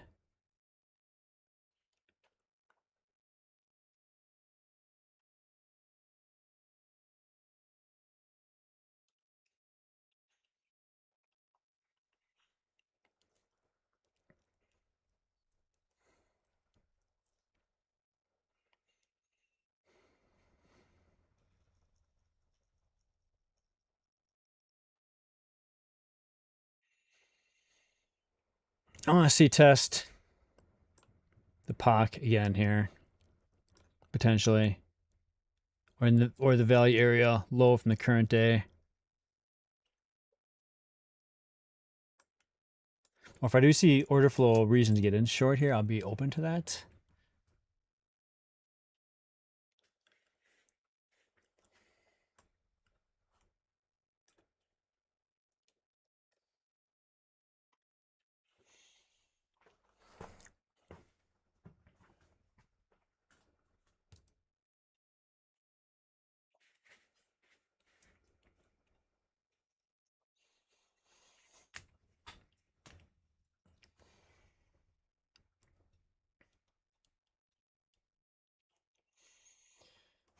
I want to see test the POC again here, potentially. or the value area low from the current day. Or if I do see order flow reason to get in short here, I'll be open to that.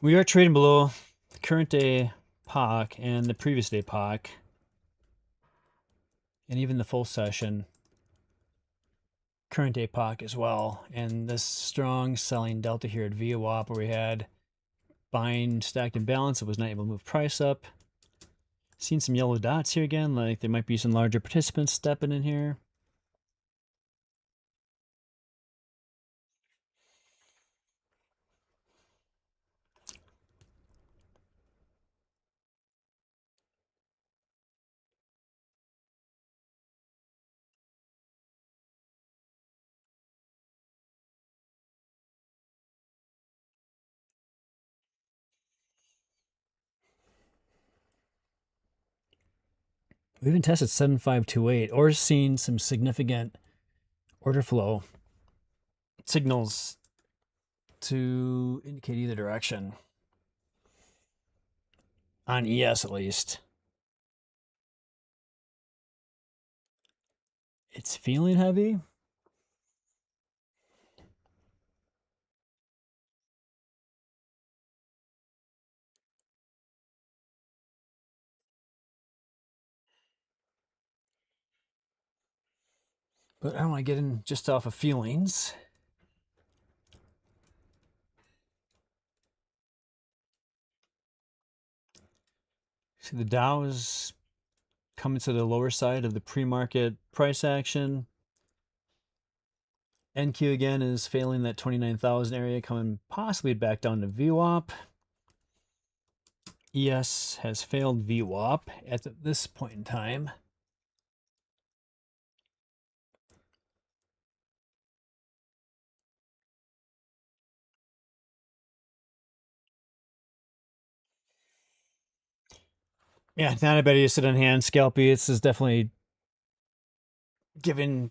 We are trading below the current day POC and the previous day POC, and even the full session current day POC as well. And this strong selling delta here at VWAP, where we had buying stacked in balance, it was not able to move price up. Seen some yellow dots here again, like there might be some larger participants stepping in here. We even tested 7528 or seen some significant order flow signals to indicate either direction. On ES at least. It's feeling heavy. But I don't want to get in just off of feelings. See, the Dow is coming to the lower side of the pre-market price action. NQ again is failing that 29,000 area, coming possibly back down to VWAP. ES has failed VWAP at this point in time. Yeah, not a bad idea to sit on hand, scalpy. This is definitely giving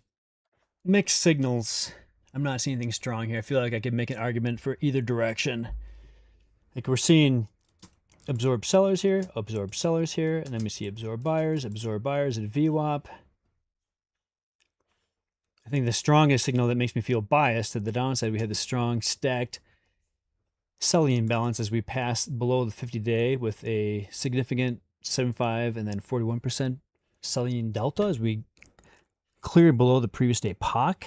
mixed signals. I'm not seeing anything strong here. I feel like I could make an argument for either direction. Like we're seeing absorb sellers here, and then we see absorb buyers at VWAP. I think the strongest signal that makes me feel biased to the downside, we had the strong stacked selling imbalance as we passed below the 50-day with a significant 75 and then 41% selling delta as we cleared below the previous day POC.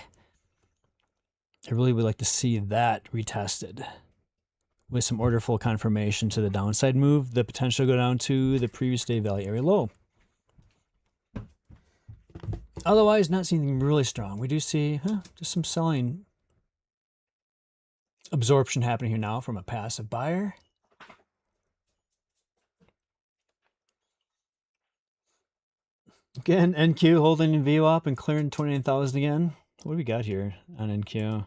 I really would like to see that retested with some order flow confirmation to the downside move, the potential to go down to the previous day value area low. Otherwise, not seeing anything really strong. We do see just some selling absorption happening here now from a passive buyer. Again, NQ holding in VWAP and clearing 29,000 again. What do we got here on NQ?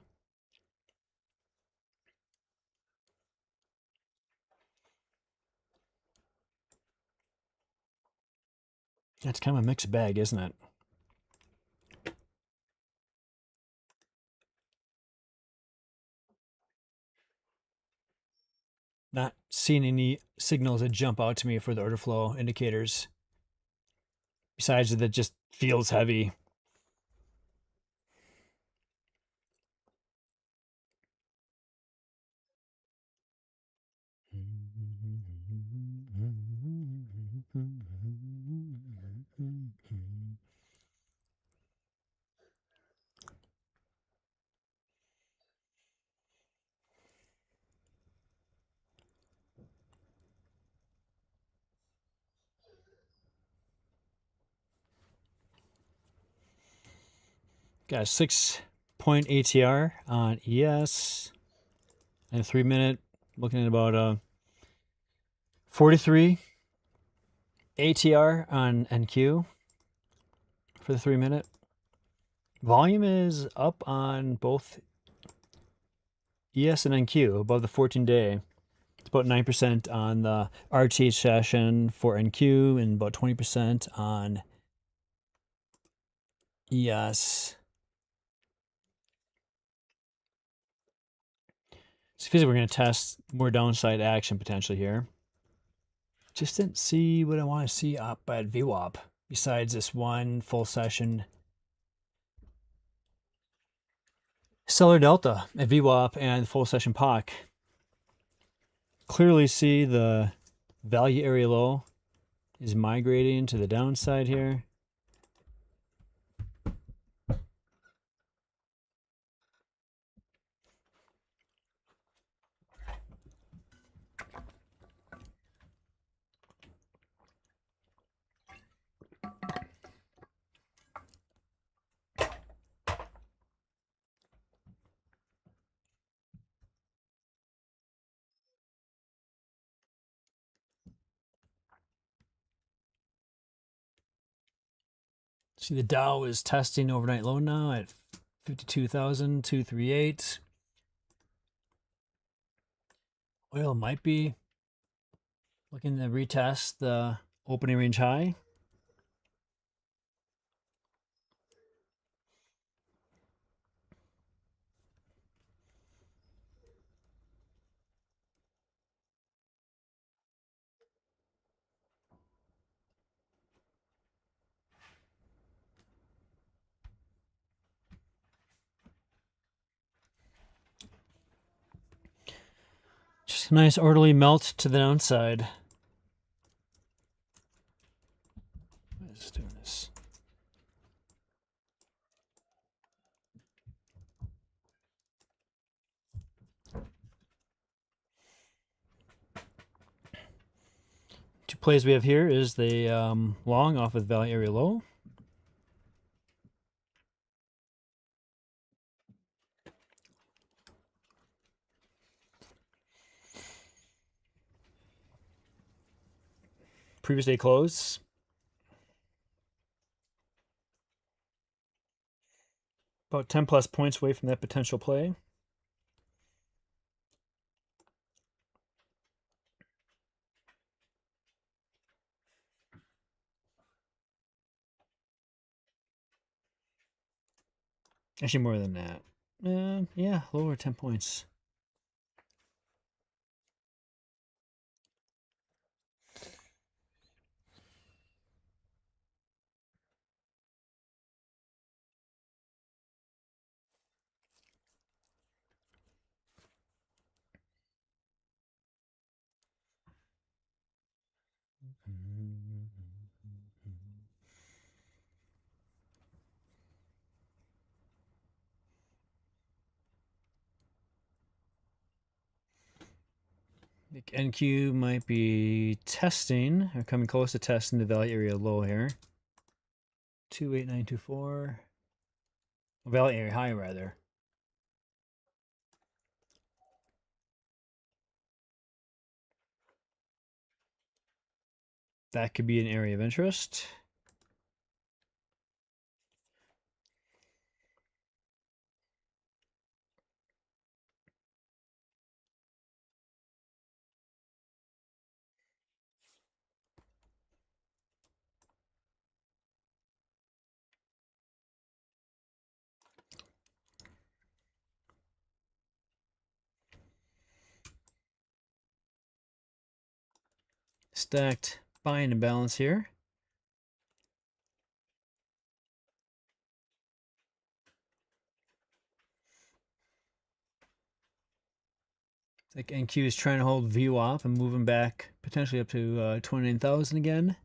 That's kind of a mixed bag, isn't it? Not seeing any signals that jump out to me for the order flow indicators. Besides that, it just feels heavy. Got a 6-point ATR on ES and a 3-minute, looking at about 43 ATR on NQ for the 3-minute. Volume is up on both ES and NQ above the 14-day. It's about 9% on the RTH session for NQ and about 20% on ES. So physically, we're going to test more downside action potentially here. Just didn't see what I want to see up at VWAP besides this one full session seller delta at VWAP and full session POC. Clearly see the value area low is migrating to the downside here. See the Dow is testing overnight low now at 52,238. Oil might be looking to retest the opening range high. Just a nice orderly melt to the downside. Let's do this. Two plays we have here is the long off with value area low. Previous day close. About 10 plus points away from that potential play. Actually, more than that. Yeah, lower 10 points. I think NQ might be testing or coming close to testing the value area low here. 28924. Value area high, rather. That could be an area of interest. Stacked buying and balance here. It's like NQ is trying to hold view off and moving back potentially up to 29,000 again.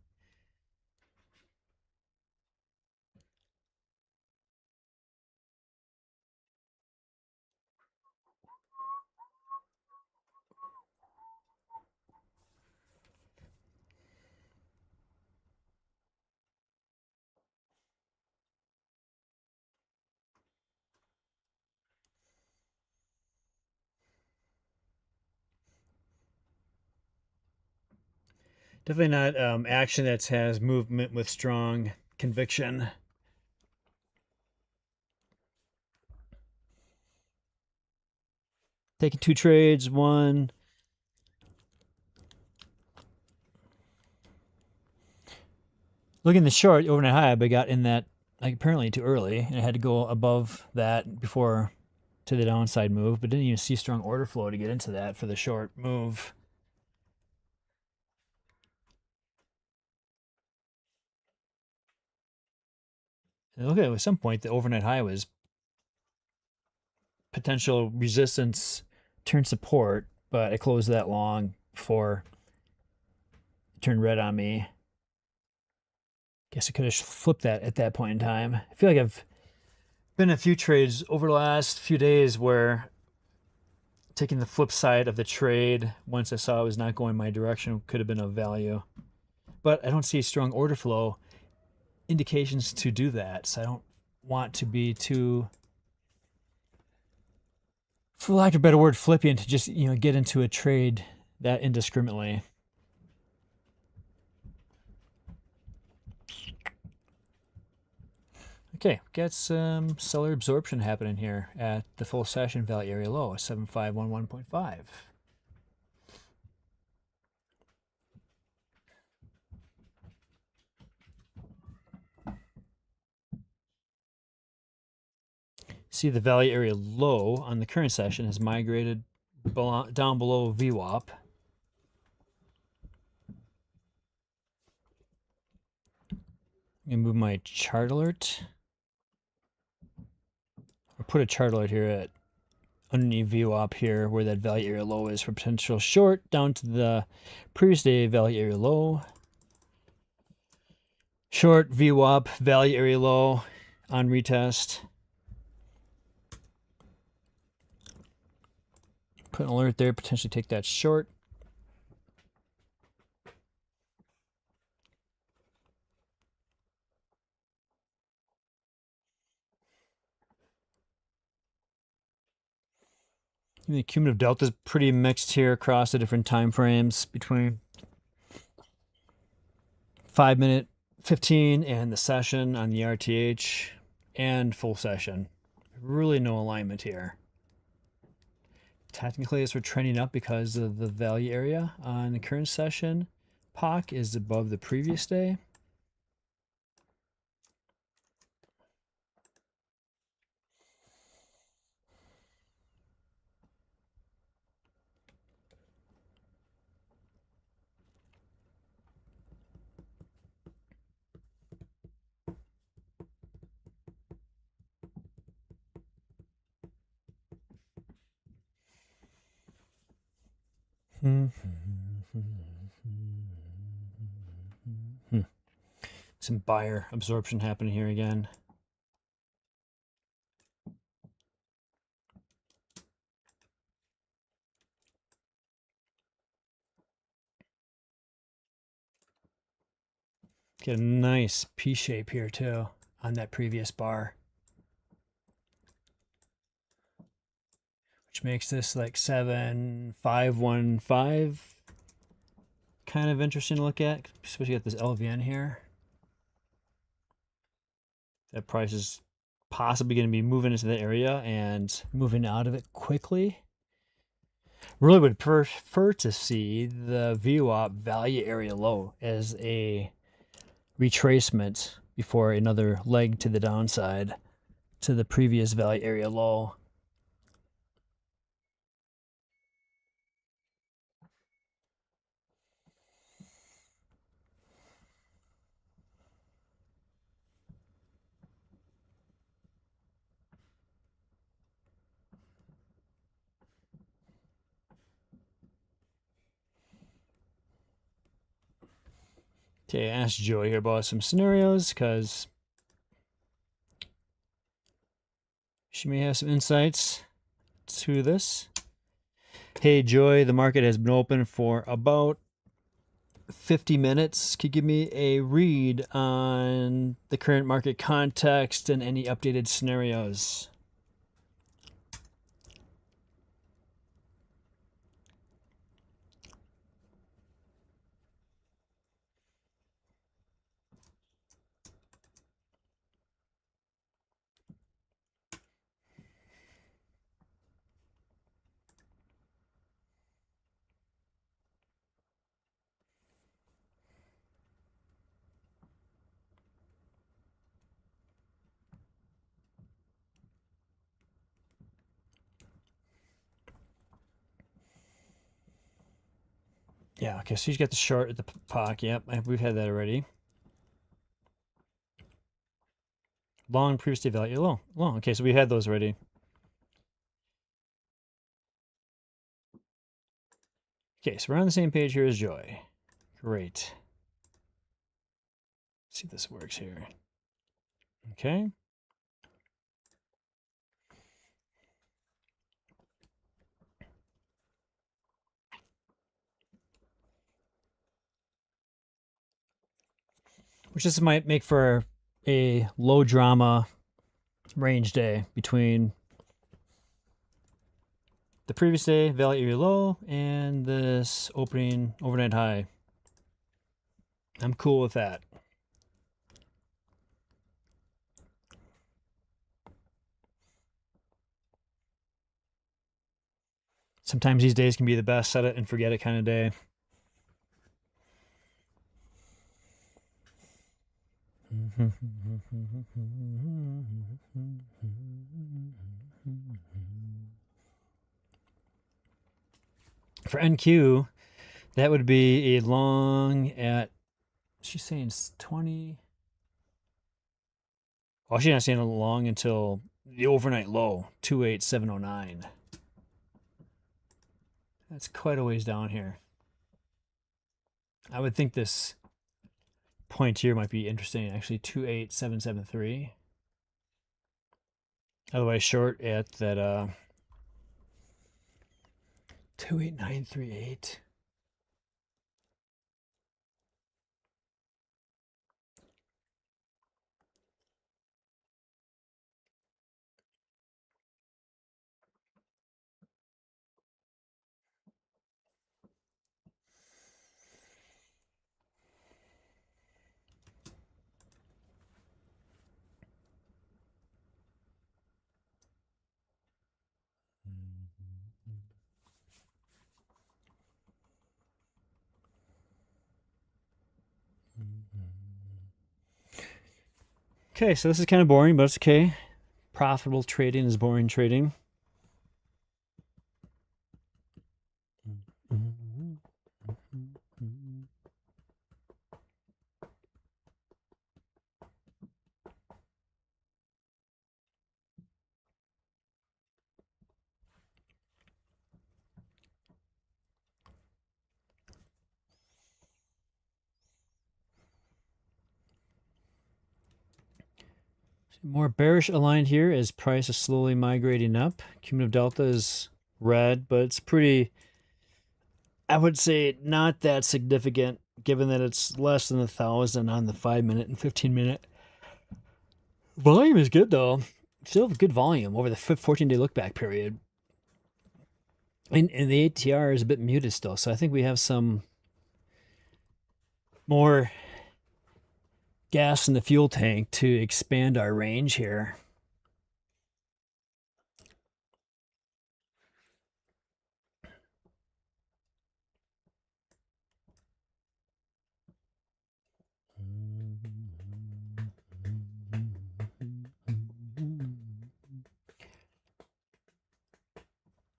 Definitely not action that has movement with strong conviction. Taking 2 trades, one. Looking at the short overnight high, but got in that like apparently too early, and I had to go above that before to the downside move, but didn't even see strong order flow to get into that for the short move. And look at some point the overnight high was potential resistance turned support, but it closed that long before it turned red on me. Guess I could have flipped that at that point in time. I feel like I've been in a few trades over the last few days where taking the flip side of the trade once I saw it was not going my direction could have been of value. But I don't see strong order flow indications to do that, so I don't want to be too, for lack of a better word, flippant to just get into a trade that indiscriminately. Okay, got some seller absorption happening here at the full session value area low, 7511.5. See the value area low on the current session has migrated down below VWAP. I'm going to move my chart alert. Or put a chart alert here at underneath VWAP here where that value area low is for potential short down to the previous day value area low. Short VWAP value area low on retest. Put an alert there, potentially take that short. The cumulative delta is pretty mixed here across the different time frames between 5-minute, 15, and the session on the RTH and full session. Really no alignment here. Technically, as we're trending up because of the value area on the current session, POC is above the previous day. Some buyer absorption happening here again. Get a nice P shape here too on that previous bar, which makes this like 7515 kind of interesting to look at, especially at this LVN here. That price is possibly going to be moving into the area and moving out of it quickly. Really would prefer to see the VWAP value area low as a retracement before another leg to the downside to the previous value area low. Okay, I asked Joy here about some scenarios because she may have some insights to this. Hey, Joy, the market has been open for about 50 minutes. Could you give me a read on the current market context and any updated scenarios? Yeah, okay, so you got the short at the POC. Yep, we've had that already. Long previous day value, low. Long. Okay, so we had those already. Okay, so we're on the same page here as Joy. Great. Let's see if this works here. Okay. Which this might make for a low drama range day between the previous day, value area low, and this opening overnight high. I'm cool with that. Sometimes these days can be the best set it and forget it kind of day. For NQ, that would be a long at, she's saying 20. Oh, she's not saying a long until the overnight low, 28709. That's quite a ways down here. I would think this point here might be interesting, actually, 28773. Otherwise, short at that 28938. Okay, so this is kind of boring, but it's okay. Profitable trading is boring trading. More bearish aligned here as price is slowly migrating up. Cumulative delta is red, but it's pretty, I would say, not that significant given that it's less than 1,000 on the 5-minute and 15-minute. Volume is good though. Still have good volume over the 14-day look back period. And the ATR is a bit muted still, so I think we have some more gas in the fuel tank to expand our range here.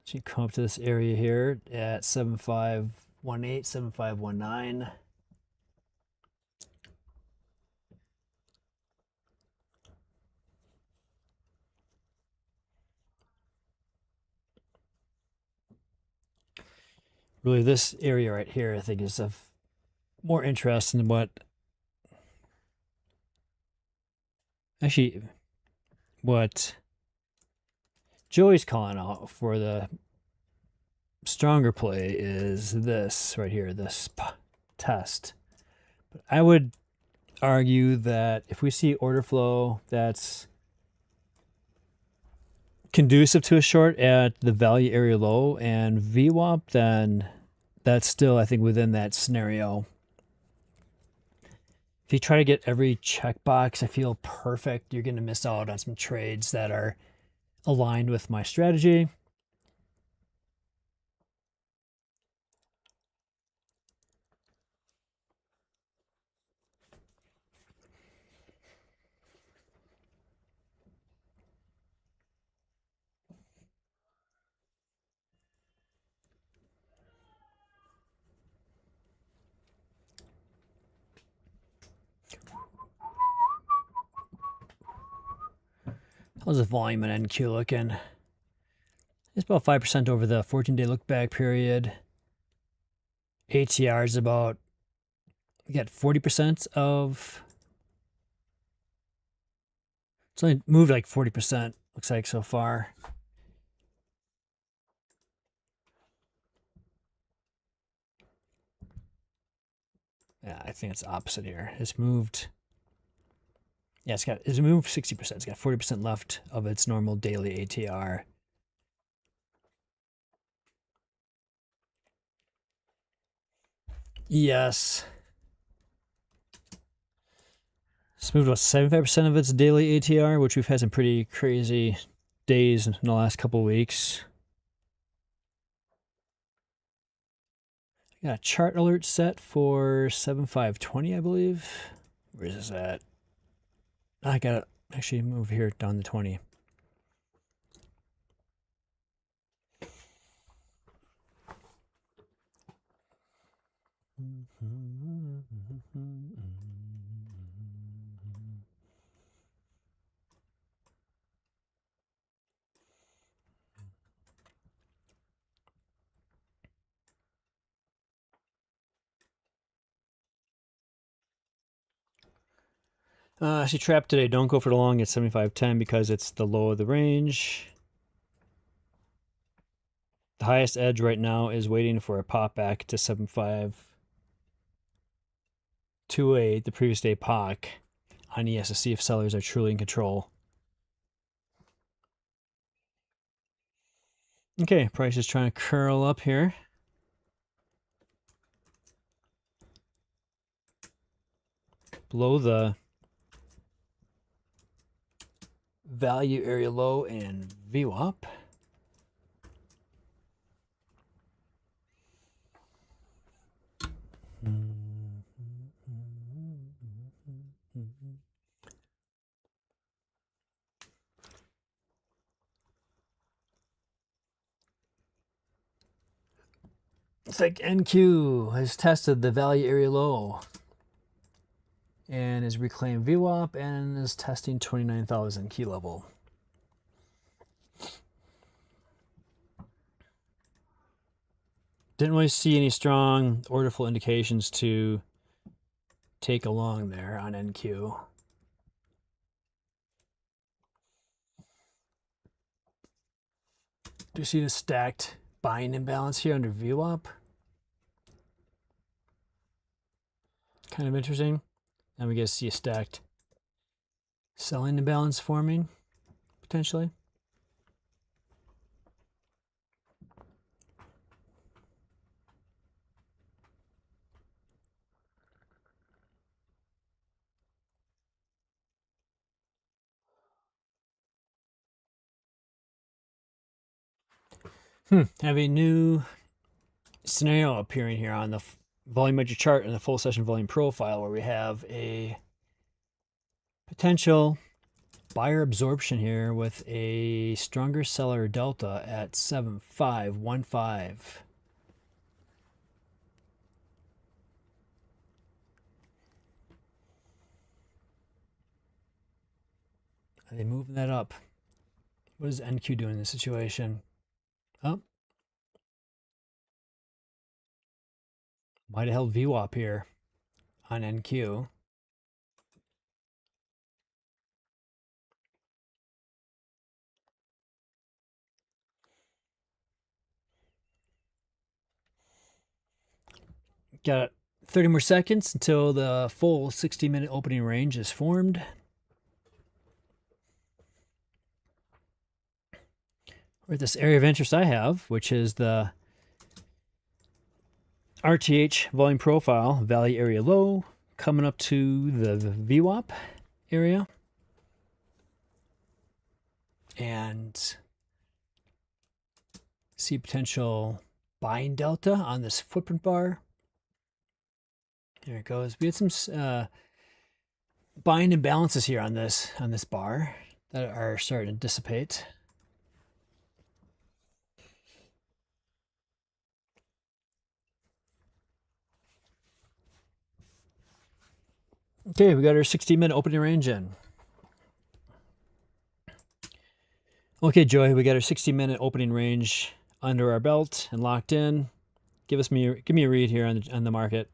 So you come up to this area here at 7518, 7519. Really, this area right here, I think, is of more interest in what Joey's calling out for the stronger play is this right here, this test. But I would argue that if we see order flow that's conducive to a short at the value area low and VWAP, then that's still, I think, within that scenario. If you try to get every checkbox, I feel perfect, you're going to miss out on some trades that are aligned with my strategy. How's the volume in NQ looking? It's about 5% over the 14-day look-back period. ATR is about, we got 40% of, it's only moved like 40%, looks like so far. Yeah, I think it's opposite here. It's moved, yeah, it's moved 60%. It's got 40% left of its normal daily ATR. Yes. It's moved about 75% of its daily ATR, which we've had some pretty crazy days in the last couple weeks. I got a chart alert set for 7520, I believe. Where is this at? I got to actually move here down to 20. Actually trapped today. Don't go for the long at 75.10 because it's the low of the range. The highest edge right now is waiting for a pop back to 75.28, the previous day POC on ES to see if sellers are truly in control. Okay, price is trying to curl up here. Below the value area low and VWAP. It's like NQ has tested the value area low and is reclaimed VWAP and is testing 29,000 key level. Didn't really see any strong order flow indications to take along there on NQ. Do you see the stacked buying imbalance here under VWAP? Kind of interesting. And we get to see a stacked selling imbalance forming, potentially. Have a new scenario appearing here on the volumetric chart and the full session volume profile where we have a potential buyer absorption here with a stronger seller delta at 7515. Are they moving that up? What is NQ doing in this situation? Oh, might have held VWAP here on NQ. Got 30 more seconds until the full 60-minute opening range is formed. We're at this area of interest I have, which is the RTH volume profile, value area low, coming up to the VWAP area. And see potential buying delta on this footprint bar. There it goes. We had some buying imbalances here on this bar that are starting to dissipate. Okay, we got our 60-minute opening range in. Okay, Joey, we got our 60-minute opening range under our belt and locked in. Give me a read here on the market.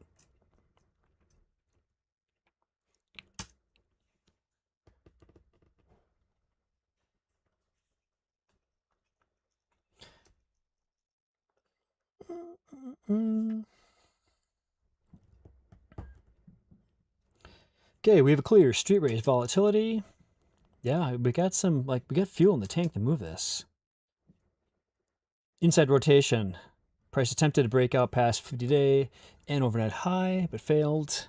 Okay, we have a clear street raise volatility. Yeah, we got fuel in the tank to move this. Inside rotation. Price attempted to break out past 50-day and overnight high, but failed.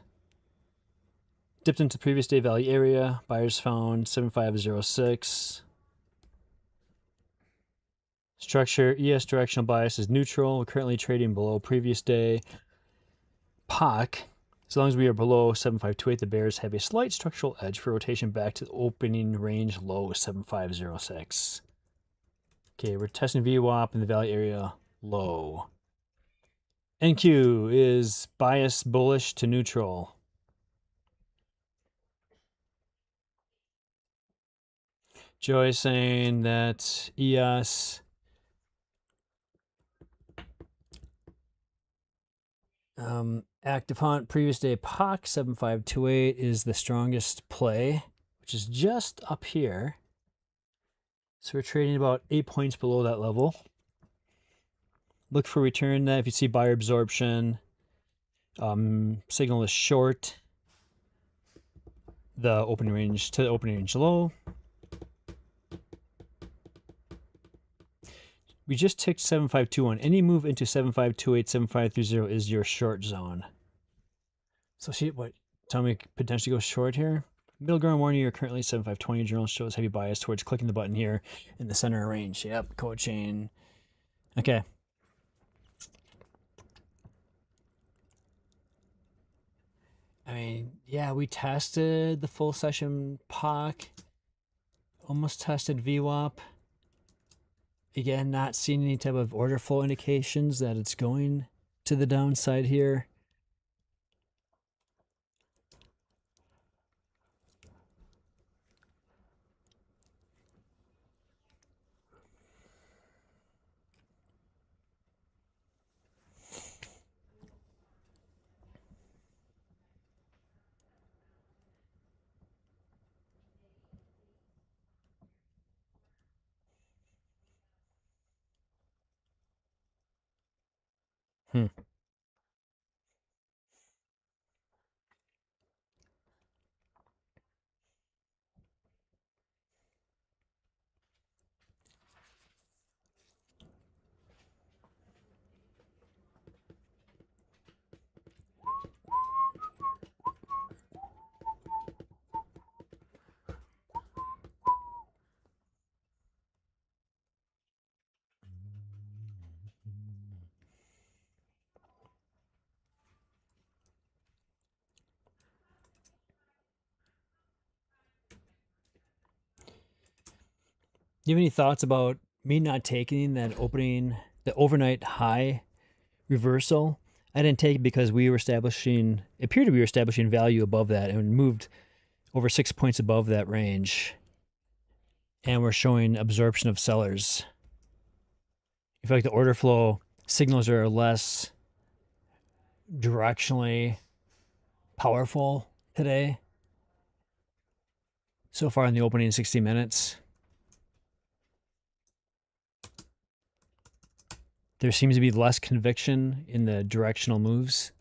Dipped into previous day value area. Buyers found 7506. Structure, ES directional bias is neutral. We're currently trading below previous day. POC. As long as we are below 7528, the bears have a slight structural edge for rotation back to the opening range low 7506. Okay, we're testing VWAP in the value area low. NQ is bias bullish to neutral. Joy saying that ES active hunt previous day POC 7528 is the strongest play, which is just up here. So we're trading about 8 points below that level. Look for return that if you see buyer absorption. Signal is short the opening range to the opening range low. We just ticked 7521. Any move into 7528, 7530 is your short zone. So see what? Tell me potentially go short here. Middle ground warning, you're currently 7520. Journal shows heavy bias towards clicking the button here in the center range. Yep, code chain. Okay. I mean, yeah, we tested the full session POC. Almost tested VWAP. Again, not seeing any type of order flow indications that it's going to the downside here. Hmm. Do you have any thoughts about me not taking that the overnight high reversal? I didn't take it because it appeared to be establishing value above that and moved over 6 points above that range. And we're showing absorption of sellers. I feel like the order flow signals are less directionally powerful today so far in the opening 60 minutes. There seems to be less conviction in the directional moves.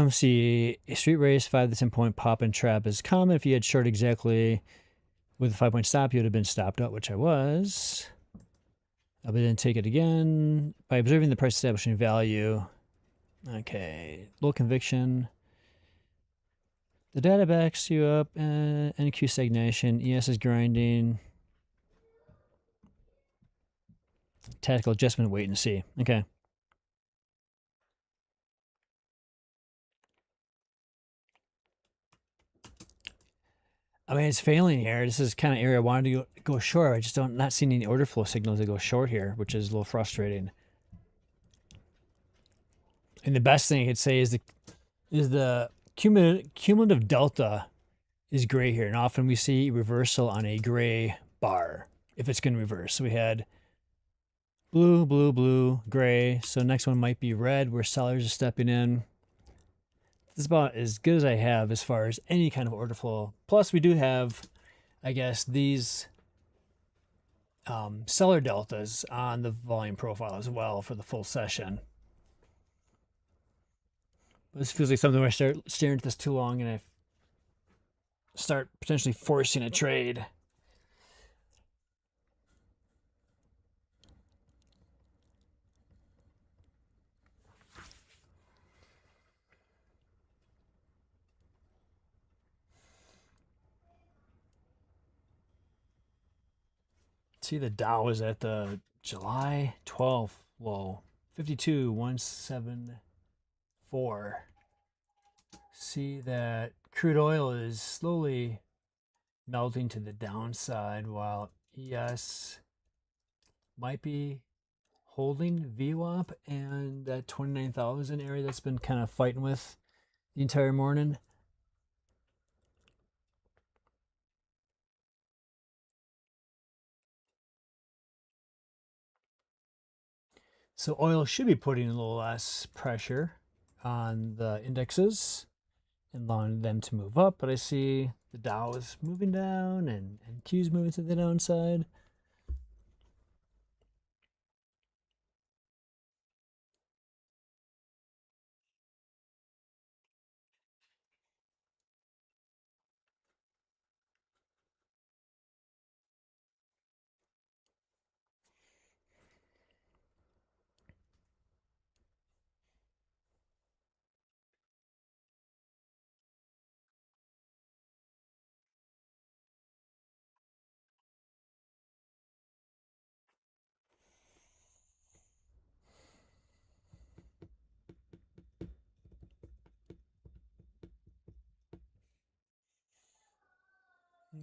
See, a street race 5 to 10 point pop and trap is common. If you had short exactly with a 5 point stop, you would have been stopped out, which I was. But then take it again by observing the price establishing value. Okay, low conviction. The data backs you up. NQ stagnation. ES is grinding. Tactical adjustment. Wait and see. Okay. I mean, it's failing here. This is kind of area I wanted to go short. I just don't not seeing any order flow signals to go short here, which is a little frustrating. And the best thing I could say is the cumulative delta is gray here, and often we see reversal on a gray bar if it's going to reverse. So we had blue, blue, blue, gray. So next one might be red, where sellers are stepping in. This is about as good as I have as far as any kind of order flow. Plus, we do have, I guess, these seller deltas on the volume profile as well for the full session. This feels like something where I start staring at this too long and I start potentially forcing a trade. See, the Dow is at the July 12th low, 52,174. See that crude oil is slowly melting to the downside while ES might be holding VWAP and that 29,000 area that's been kind of fighting with the entire morning. So oil should be putting a little less pressure on the indexes and allowing them to move up, but I see the Dow is moving down and Q's moving to the downside.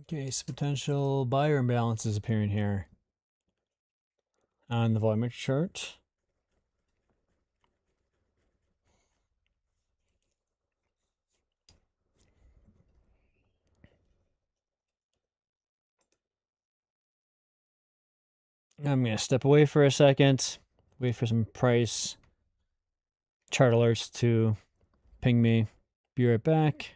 Okay, so potential buyer imbalance is appearing here on the volumetric chart. I'm going to step away for a second, wait for some price chart alerts to ping me. Be right back.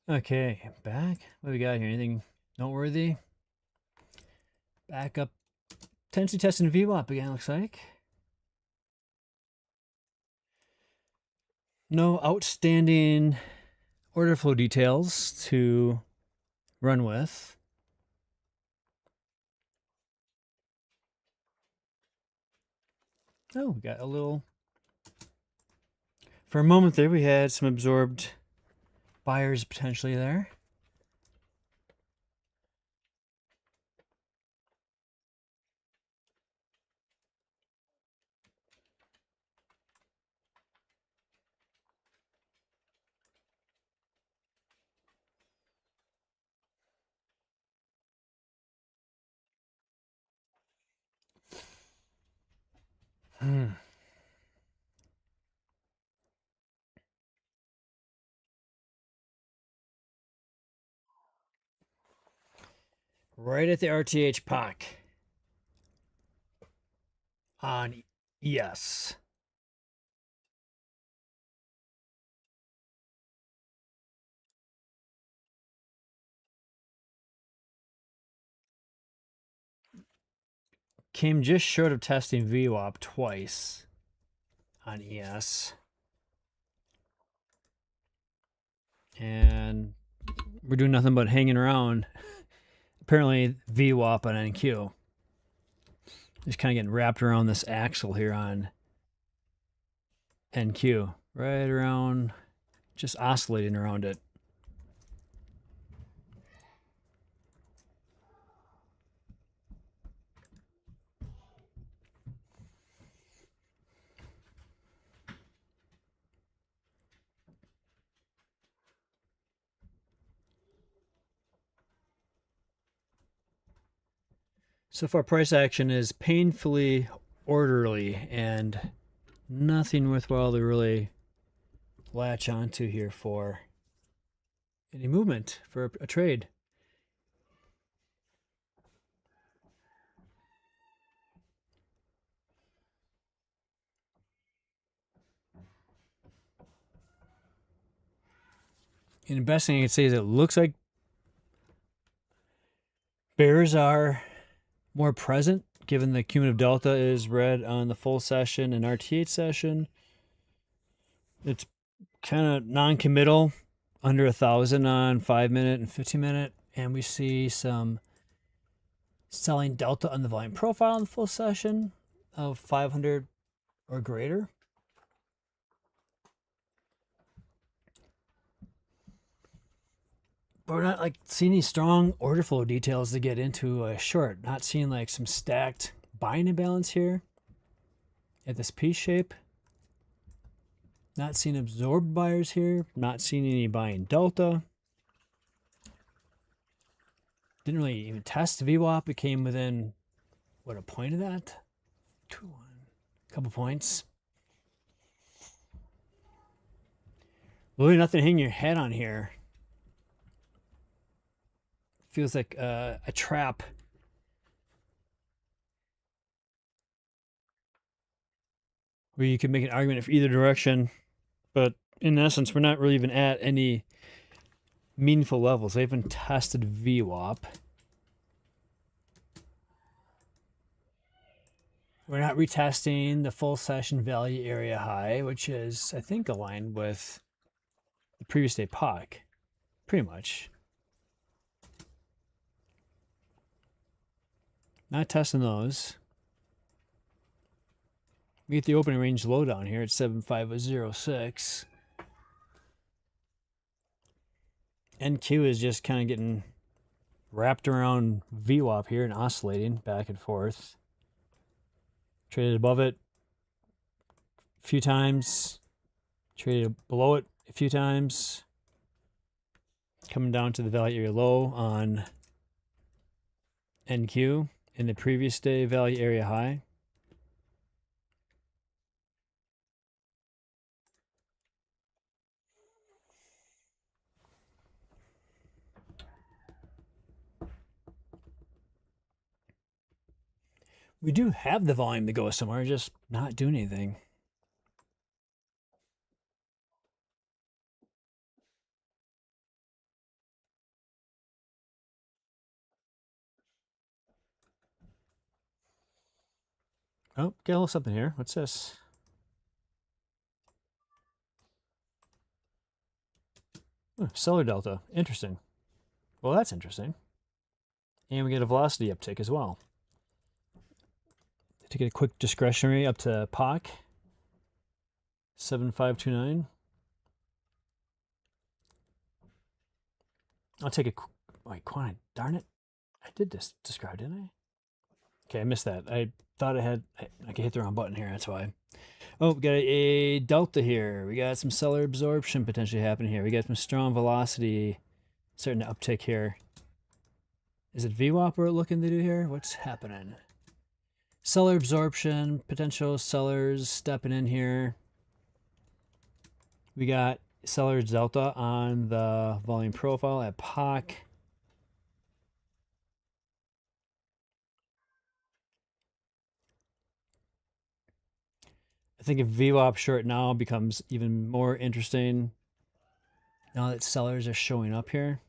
Okay, back. What do we got here? Anything noteworthy? Back up. Tennessee testing VWAP again, looks like. No outstanding order flow details to run with. Oh, we got a little. For a moment there, we had some absorbed buyers potentially there. Right at the RTH POC on ES. Came just short of testing VWAP twice on ES. And we're doing nothing but hanging around. Apparently VWAP on NQ. Just kind of getting wrapped around this axle here on NQ. Right around, just oscillating around it. So far, price action is painfully orderly and nothing worthwhile to really latch onto here for any movement for a trade. And the best thing I can say is it looks like bears are more present given the cumulative delta is red on the full session and RTH session. It's kind of non-committal, under 1,000 on 5-minute and 15-minute, and we see some selling delta on the volume profile in the full session of 500 or greater. But we're not like seeing any strong order flow details to get into a short. Not seeing like some stacked buying imbalance here at this P shape. Not seeing absorbed buyers here. Not seeing any buying delta. Didn't really even test VWAP. It came within, what, a point of that? 2-1. A couple points. Really nothing to hang your head on here. Feels like a trap. Where you could make an argument for either direction. But in essence, we're not really even at any meaningful levels. They haven't tested VWAP. We're not retesting the full session value area high, which is, I think, aligned with the previous day POC. Pretty much. Not testing those. We get the opening range low down here at 75006. NQ is just kind of getting wrapped around VWAP here and oscillating back and forth. Traded above it a few times. Traded below it a few times. Coming down to the value area low on NQ in the previous day value area high. We do have the volume to go somewhere, just not doing anything. Oh, get a little something here. What's this? Oh, seller delta. Interesting. Well, that's interesting. And we get a velocity uptick as well. To get a quick discretionary up to POC 7529. I'll take a wait, quantity. Darn it. I did this describe, didn't I? Okay, I missed that. I thought I could hit the wrong button here. That's why. Oh, we got a delta here. We got some seller absorption potentially happening here. We got some strong velocity starting to uptick here. Is it VWAP we're looking to do here? What's happening? Seller absorption, potential sellers stepping in here. We got seller's delta on the volume profile at POC. I think if VWAP short now becomes even more interesting now that sellers are showing up here.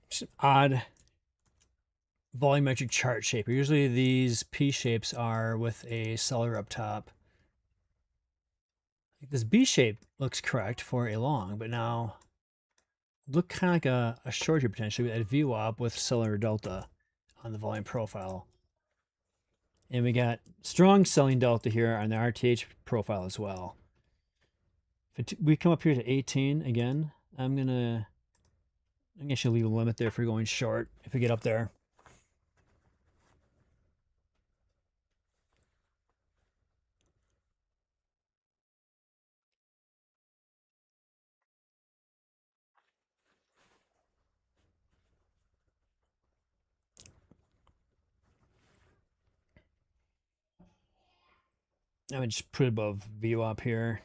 Just odd volumetric chart shape. Usually these P shapes are with a seller up top. This B shape looks correct for a long, but now look kind of like a short here potentially at VWAP with seller delta on the volume profile. And we got strong selling delta here on the RTH profile as well. If we come up here to 18 again, I'm gonna actually leave a limit there for going short if we get up there. I would just put it above VWAP here.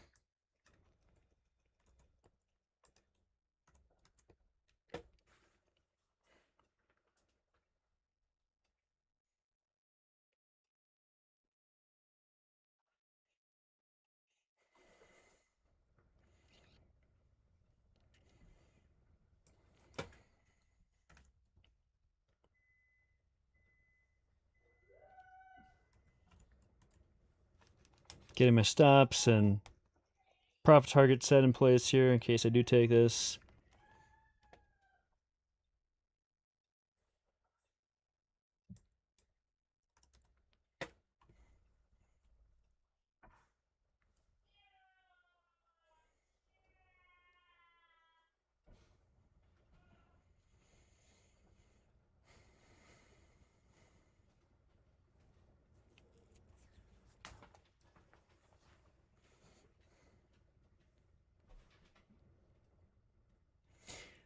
Getting my stops and profit target set in place here in case I do take this.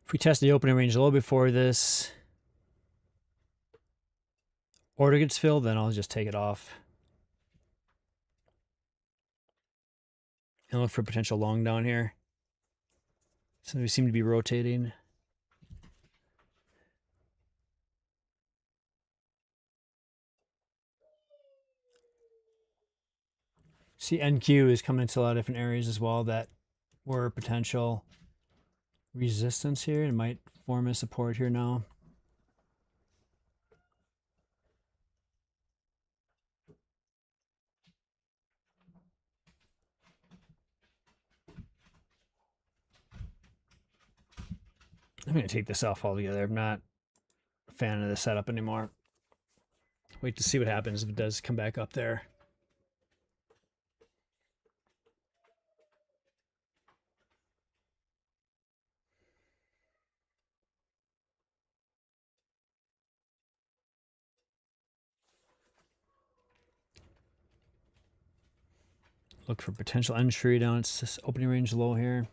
If we test the opening range a little before this order gets filled, then I'll just take it off and look for potential long down here. So we seem to be rotating. See, NQ is coming into a lot of different areas as well that were potential resistance here. It might form a support here now. I'm going to take this off altogether. I'm not a fan of the setup anymore. Wait to see what happens if it does come back up there. Look for potential entry down its this opening range low here.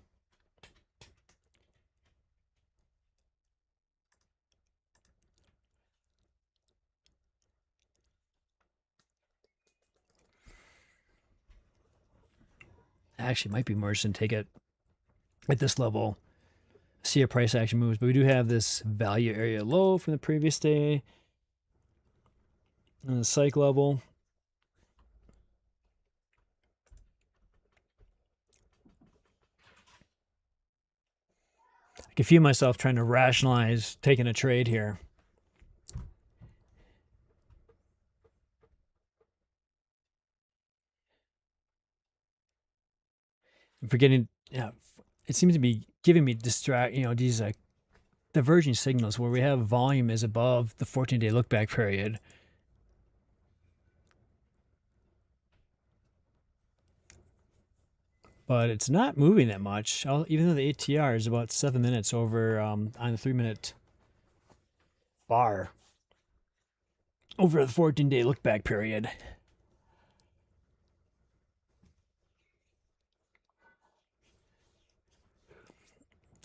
Actually, might be more interesting to take it at this level, see a price action moves, but we do have this value area low from the previous day on the psych level. I can feel myself trying to rationalize taking a trade here. I'm forgetting, yeah, it seems to be giving me these diverging signals where we have volume is above the 14-day look back period. But it's not moving that much, even though the ATR is about 7 minutes over on the 3-minute bar over the 14-day look back period.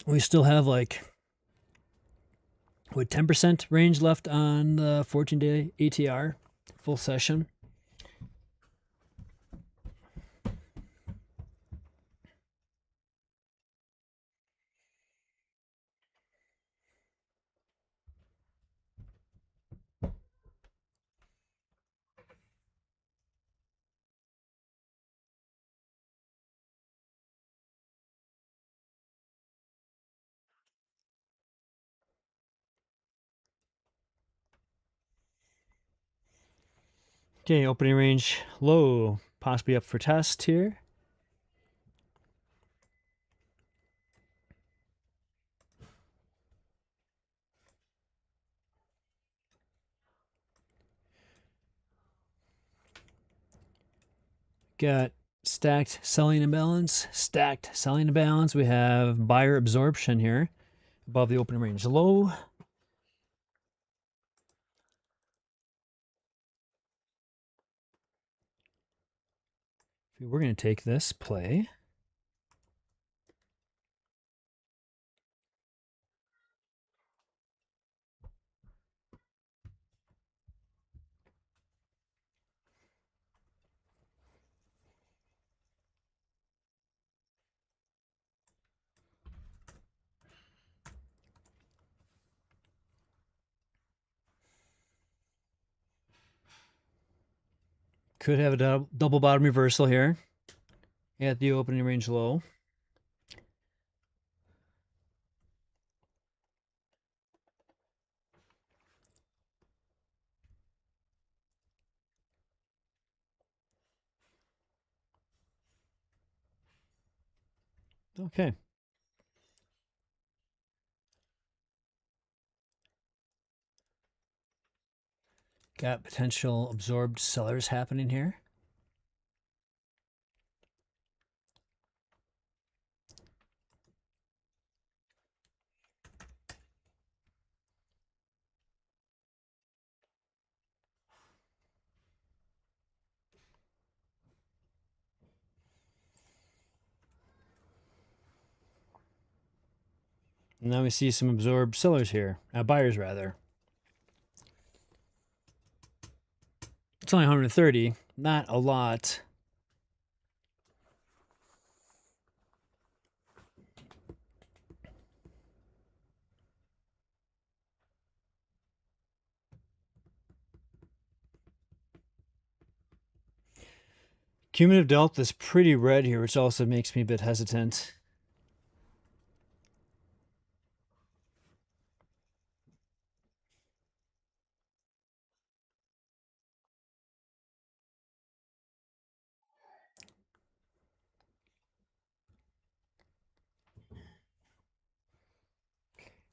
We still have like 10% range left on the 14-day ATR full session. Okay, opening range low, possibly up for test here. Got stacked selling imbalance, We have buyer absorption here above the opening range low. We're going to take this play. Could have a double bottom reversal here at the opening range low. Okay. Got potential absorbed sellers happening here. And now we see some absorbed sellers here, buyers rather. It's only 130, not a lot. Cumulative delta is pretty red here, which also makes me a bit hesitant.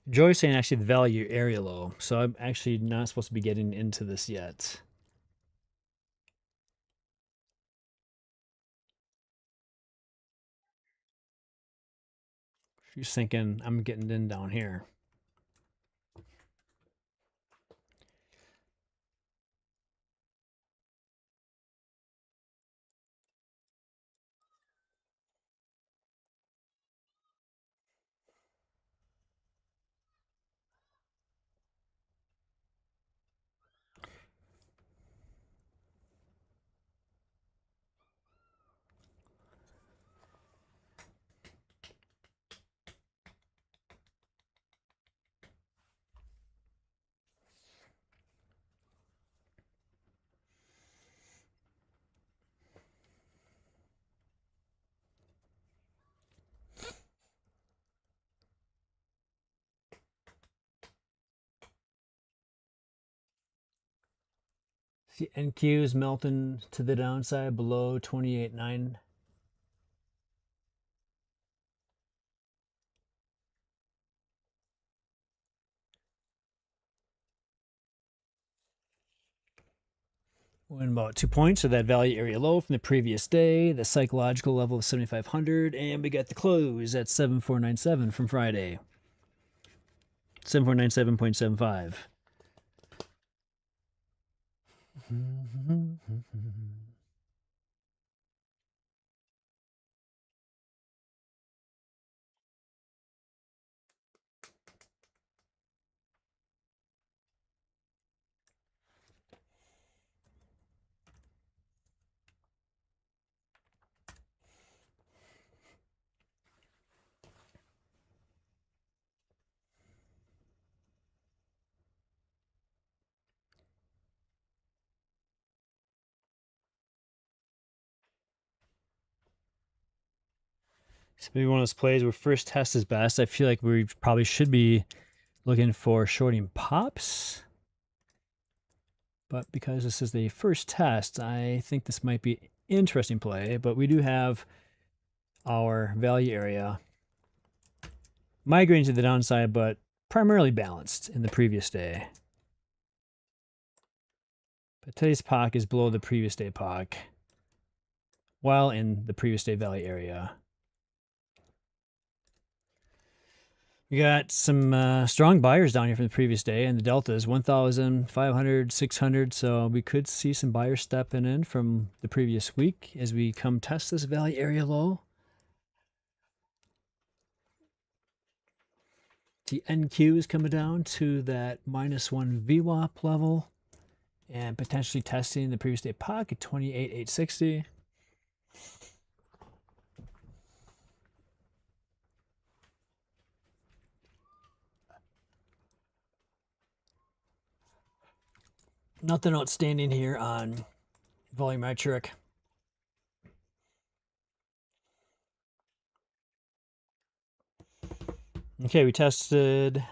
Joy's saying actually the value area low, so I'm actually not supposed to be getting into this yet. She's thinking I'm getting in down here. See NQ is melting to the downside below 28.9. Went about 2 points of that value area low from the previous day, the psychological level of 7,500, and we got the close at 7,497 from Friday. 7,497.75. It's maybe one of those plays where first test is best. I feel like we probably should be looking for shorting pops. But because this is the first test, I think this might be an interesting play. But we do have our value area migrating to the downside, but primarily balanced in the previous day. But today's POC is below the previous day POC, while in the previous day value area. We got some strong buyers down here from the previous day, and the delta is 1,500, 600. So we could see some buyers stepping in from the previous week as we come test this value area low. The NQ is coming down to that -1 VWAP level and potentially testing the previous day POC at 28,860. Nothing outstanding here on volumetric. Okay, we tested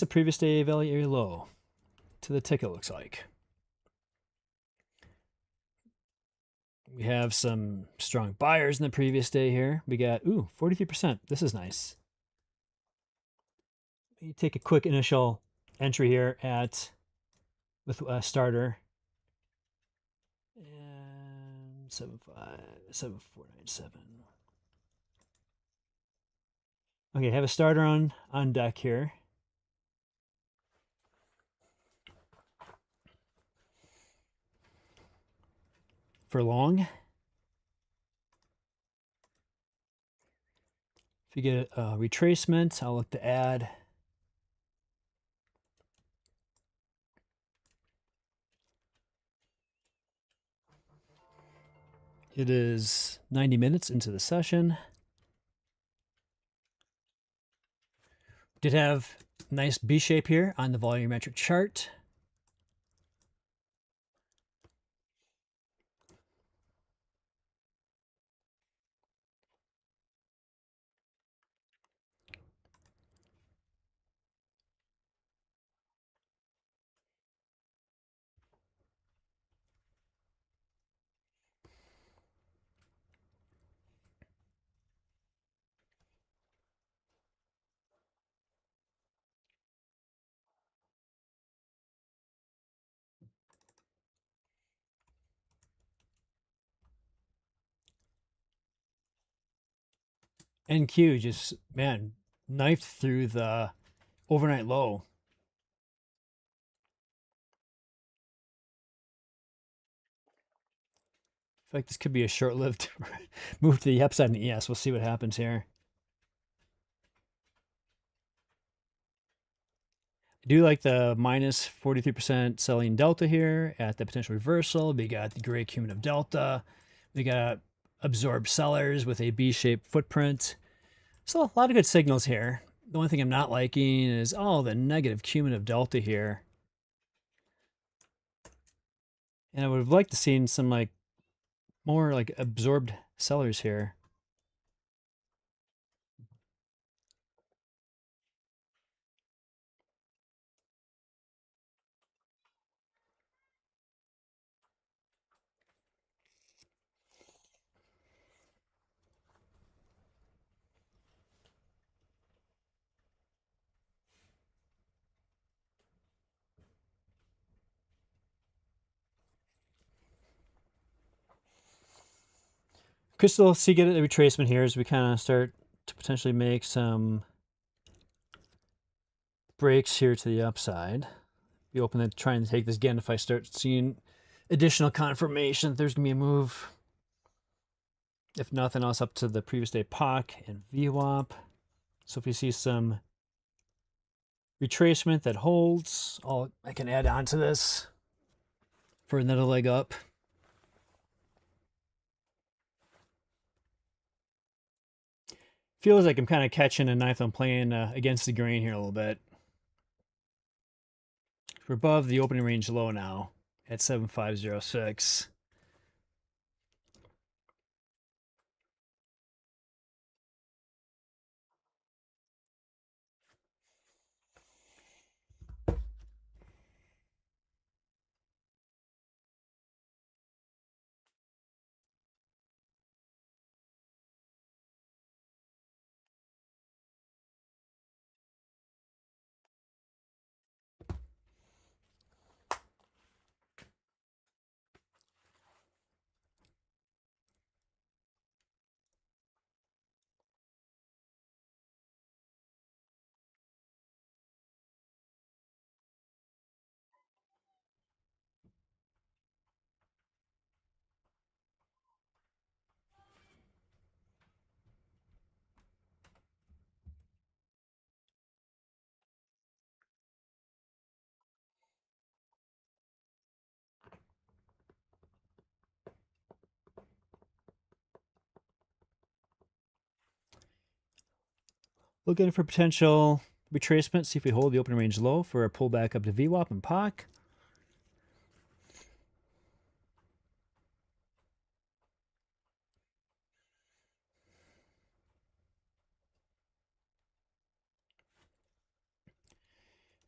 previous day value area low to the ticket, looks like. We have some strong buyers in the previous day here. We got, 43%. This is nice. You take a quick initial entry here with a starter. And 7,497. Okay, have a starter on deck here. For long. If you get a retracement, I'll look to add. It is 90 minutes into the session. Did have nice B shape here on the volumetric chart. NQ just, man, knifed through the overnight low. I feel like this could be a short-lived move to the upside in the ES. We'll see what happens here. I do like the minus 43% selling delta here at the potential reversal. We got the gray cumulative delta. We got absorbed sellers with a B-shaped footprint. So a lot of good signals here. The only thing I'm not liking is, the negative cumulative delta here. And I would have liked to see some more absorbed sellers here. Could still see get a retracement here as we kind of start to potentially make some breaks here to the upside. Be open to trying to take this again if I start seeing additional confirmation that there's going to be a move. If nothing else, up to the previous day POC and VWAP. So if you see some retracement that holds, I can add on to this for another leg up. Feels like I'm kind of catching a knife. I'm playing against the grain here a little bit. We're above the opening range low now at 7506. Looking for potential retracement. See if we hold the opening range low for a pullback up to VWAP and POC.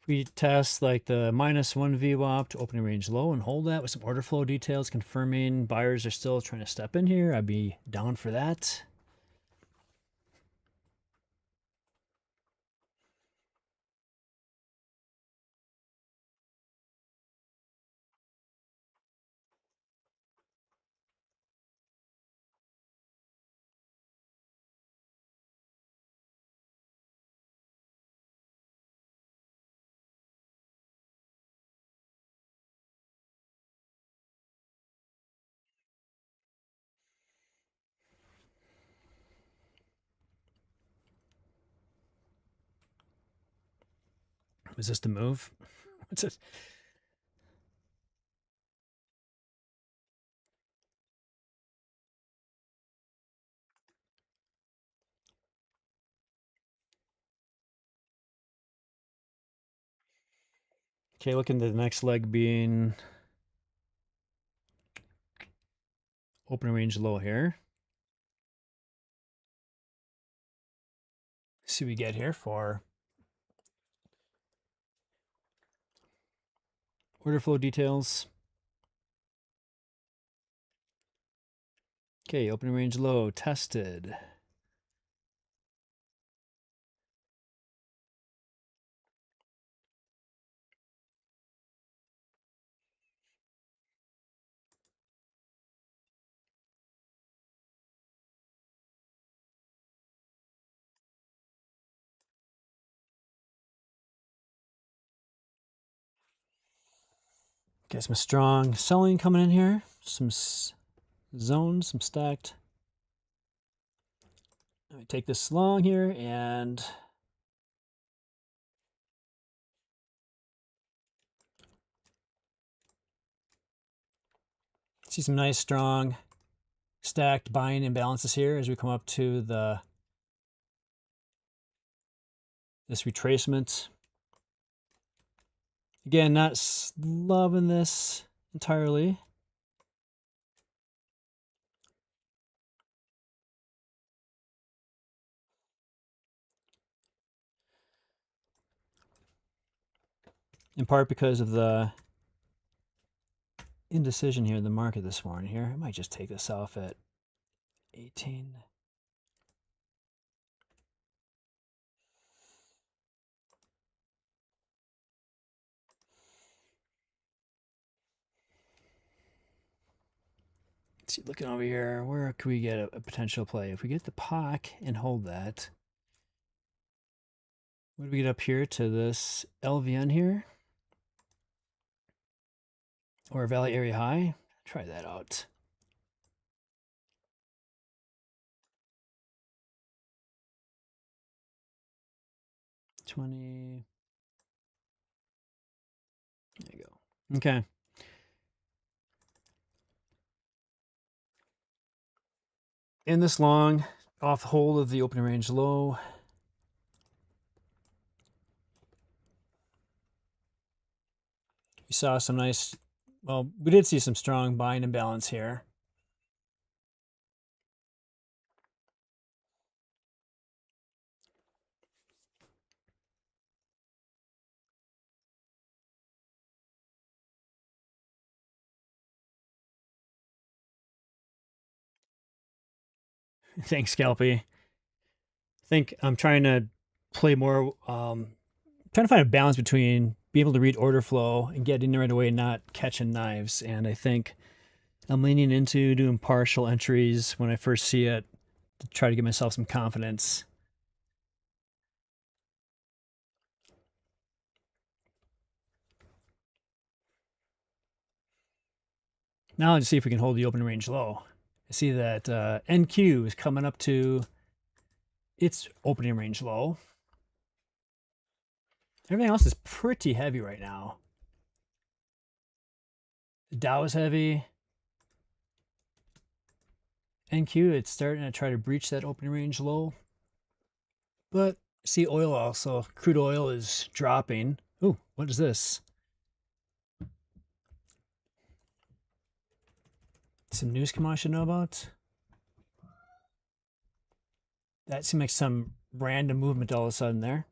If we test like the -1 VWAP to opening range low and hold that with some order flow details confirming buyers are still trying to step in here, I'd be down for that. Is this the move? What's it? Okay, looking at the next leg being opening range low here. See what we get here for order flow details. Okay, opening range low tested. Get some strong selling coming in here. Some zones, some stacked. Let me take this long here and see some nice strong stacked buying imbalances here as we come up to this retracement. Again, not loving this entirely. In part because of the indecision here in the market this morning here. I might just take this off at 18. Let's see, looking over here, where can we get a potential play? If we get the POC and hold that, what do we get up here to this LVN here? Or a Valley Area High? Try that out. $20. There you go. Okay. In this long, off hold of the opening range low. We saw some nice, well, we did see some strong buying imbalance here. Thanks, Scalpy. I think I'm trying to play more, trying to find a balance between being able to read order flow and getting it right away, not catching knives. And I think I'm leaning into doing partial entries when I first see it to try to give myself some confidence. Now let's see if we can hold the open range low. I see that NQ is coming up to its opening range low. Everything else is pretty heavy right now. The Dow is heavy. NQ, it's starting to try to breach that opening range low. But see oil also. Crude oil is dropping. Ooh, what is this? Some news come on I should know about? That seemed like some random movement all of a sudden there.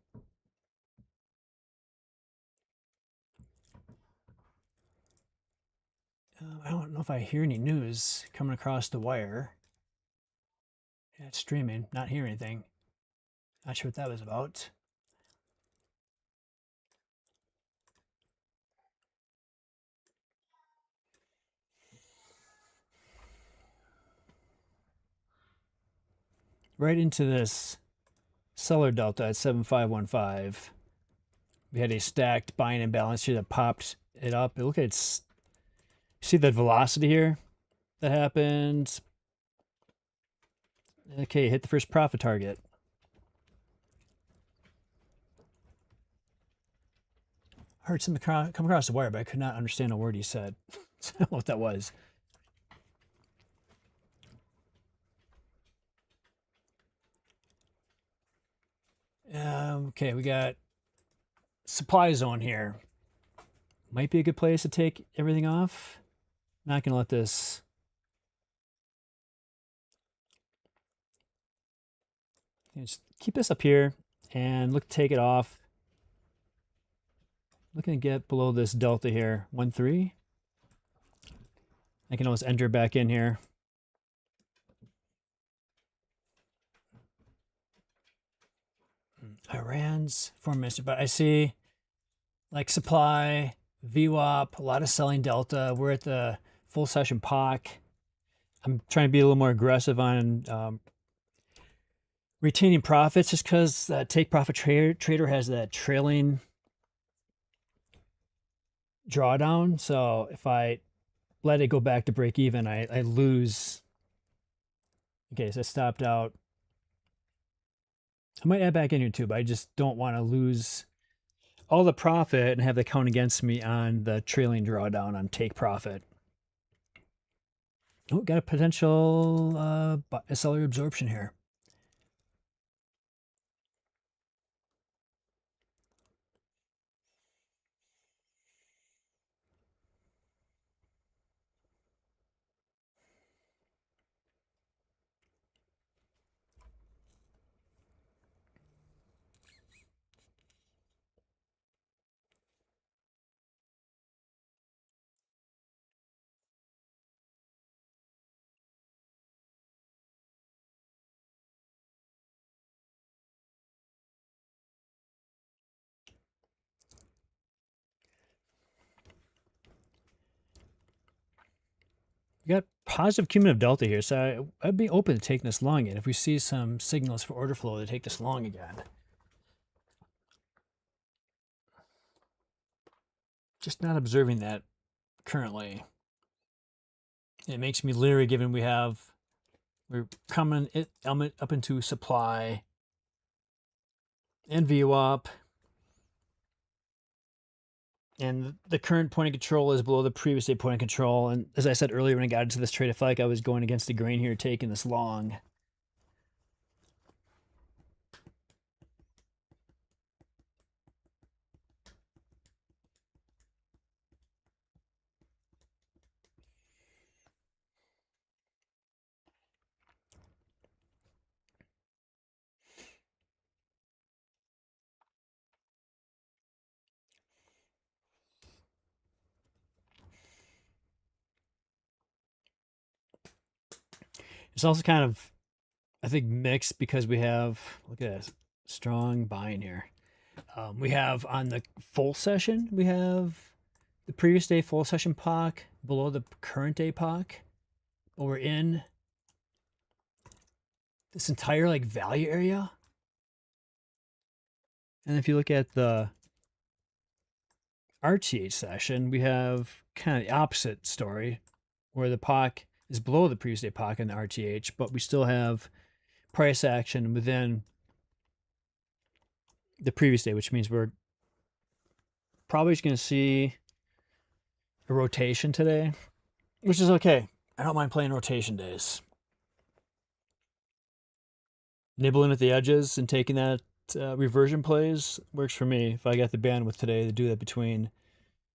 I don't know if I hear any news coming across the wire. Yeah, it's streaming. Not hear anything. Not sure what that was about. Right into this seller delta at 7515. We had a stacked buying imbalance here that popped it up. Look at it's, see that velocity here that happened. Okay, hit the first profit target. I heard something come across the wire, but I could not understand a word he said. I don't know what that was. Okay, we got supply zone here. Might be a good place to take everything off. Not gonna let this. Just keep this up here and look to take it off. Looking to get below this delta here, 1.3. I can always enter back in here. Iran's 4 minutes, but I see like supply, VWAP, a lot of selling delta. We're at the full session POC. I'm trying to be a little more aggressive on retaining profits just because take profit trader has that trailing drawdown. So if I let it go back to break even, I lose. Okay, so it stopped out. I might add back in here too, but I just don't want to lose all the profit and have that count against me on the trailing drawdown on take profit. Oh, got a potential seller absorption here. We got positive cumulative delta here, so I'd be open to taking this long again if we see some signals for order flow to take this long again. Just not observing that currently. It makes me leery given we're coming up into supply and VWAP, and the current point of control is below the previous day point of control. And as I said earlier, when I got into this trade, I felt like I was going against the grain here, taking this long. It's also kind of, I think, mixed because we have, look at this, strong buying here. We have on the full session, we have the previous day full session POC below the current day POC. But we're in this entire like value area. And if you look at the RTH session, we have kind of the opposite story where the POC is below the previous day POC in the RTH, but we still have price action within the previous day, which means we're probably just going to see a rotation today, which is okay. I don't mind playing rotation days. Nibbling at the edges and taking that reversion plays works for me if I got the bandwidth today to do that between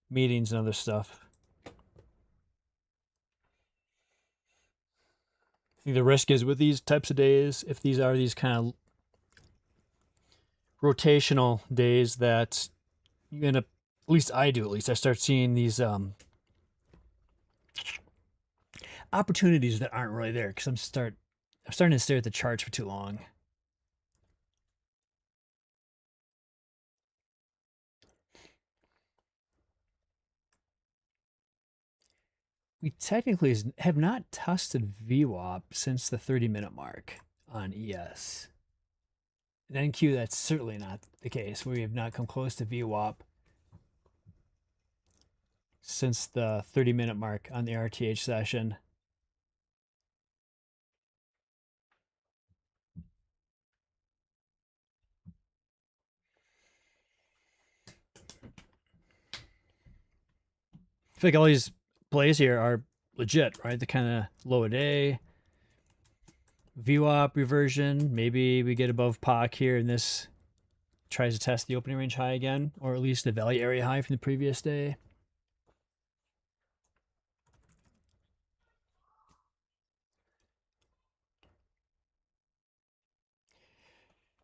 meetings and other stuff. I think the risk is with these types of days, if these are these kind of rotational days, that you end up, at least I do, I start seeing these opportunities that aren't really there because I'm starting to stare at the charts for too long. We technically have not tested VWAP since the 30-minute mark on ES. In NQ, that's certainly not the case. We have not come close to VWAP since the 30-minute mark on the RTH session. I feel like all these plays here are legit, right? The kind of low a day, VWAP reversion. Maybe we get above POC here and this tries to test the opening range high again, or at least the value area high from the previous day.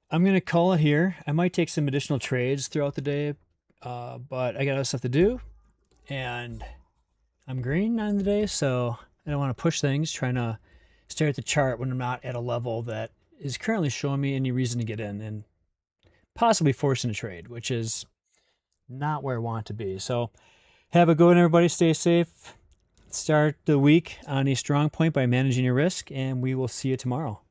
I'm going to call it here. I might take some additional trades throughout the day, but I got other stuff to do. And I'm green on the day, so I don't want to push things, trying to stare at the chart when I'm not at a level that is currently showing me any reason to get in and possibly forcing a trade, which is not where I want to be. So have a good one, everybody. Stay safe. Start the week on a strong point by managing your risk, and we will see you tomorrow.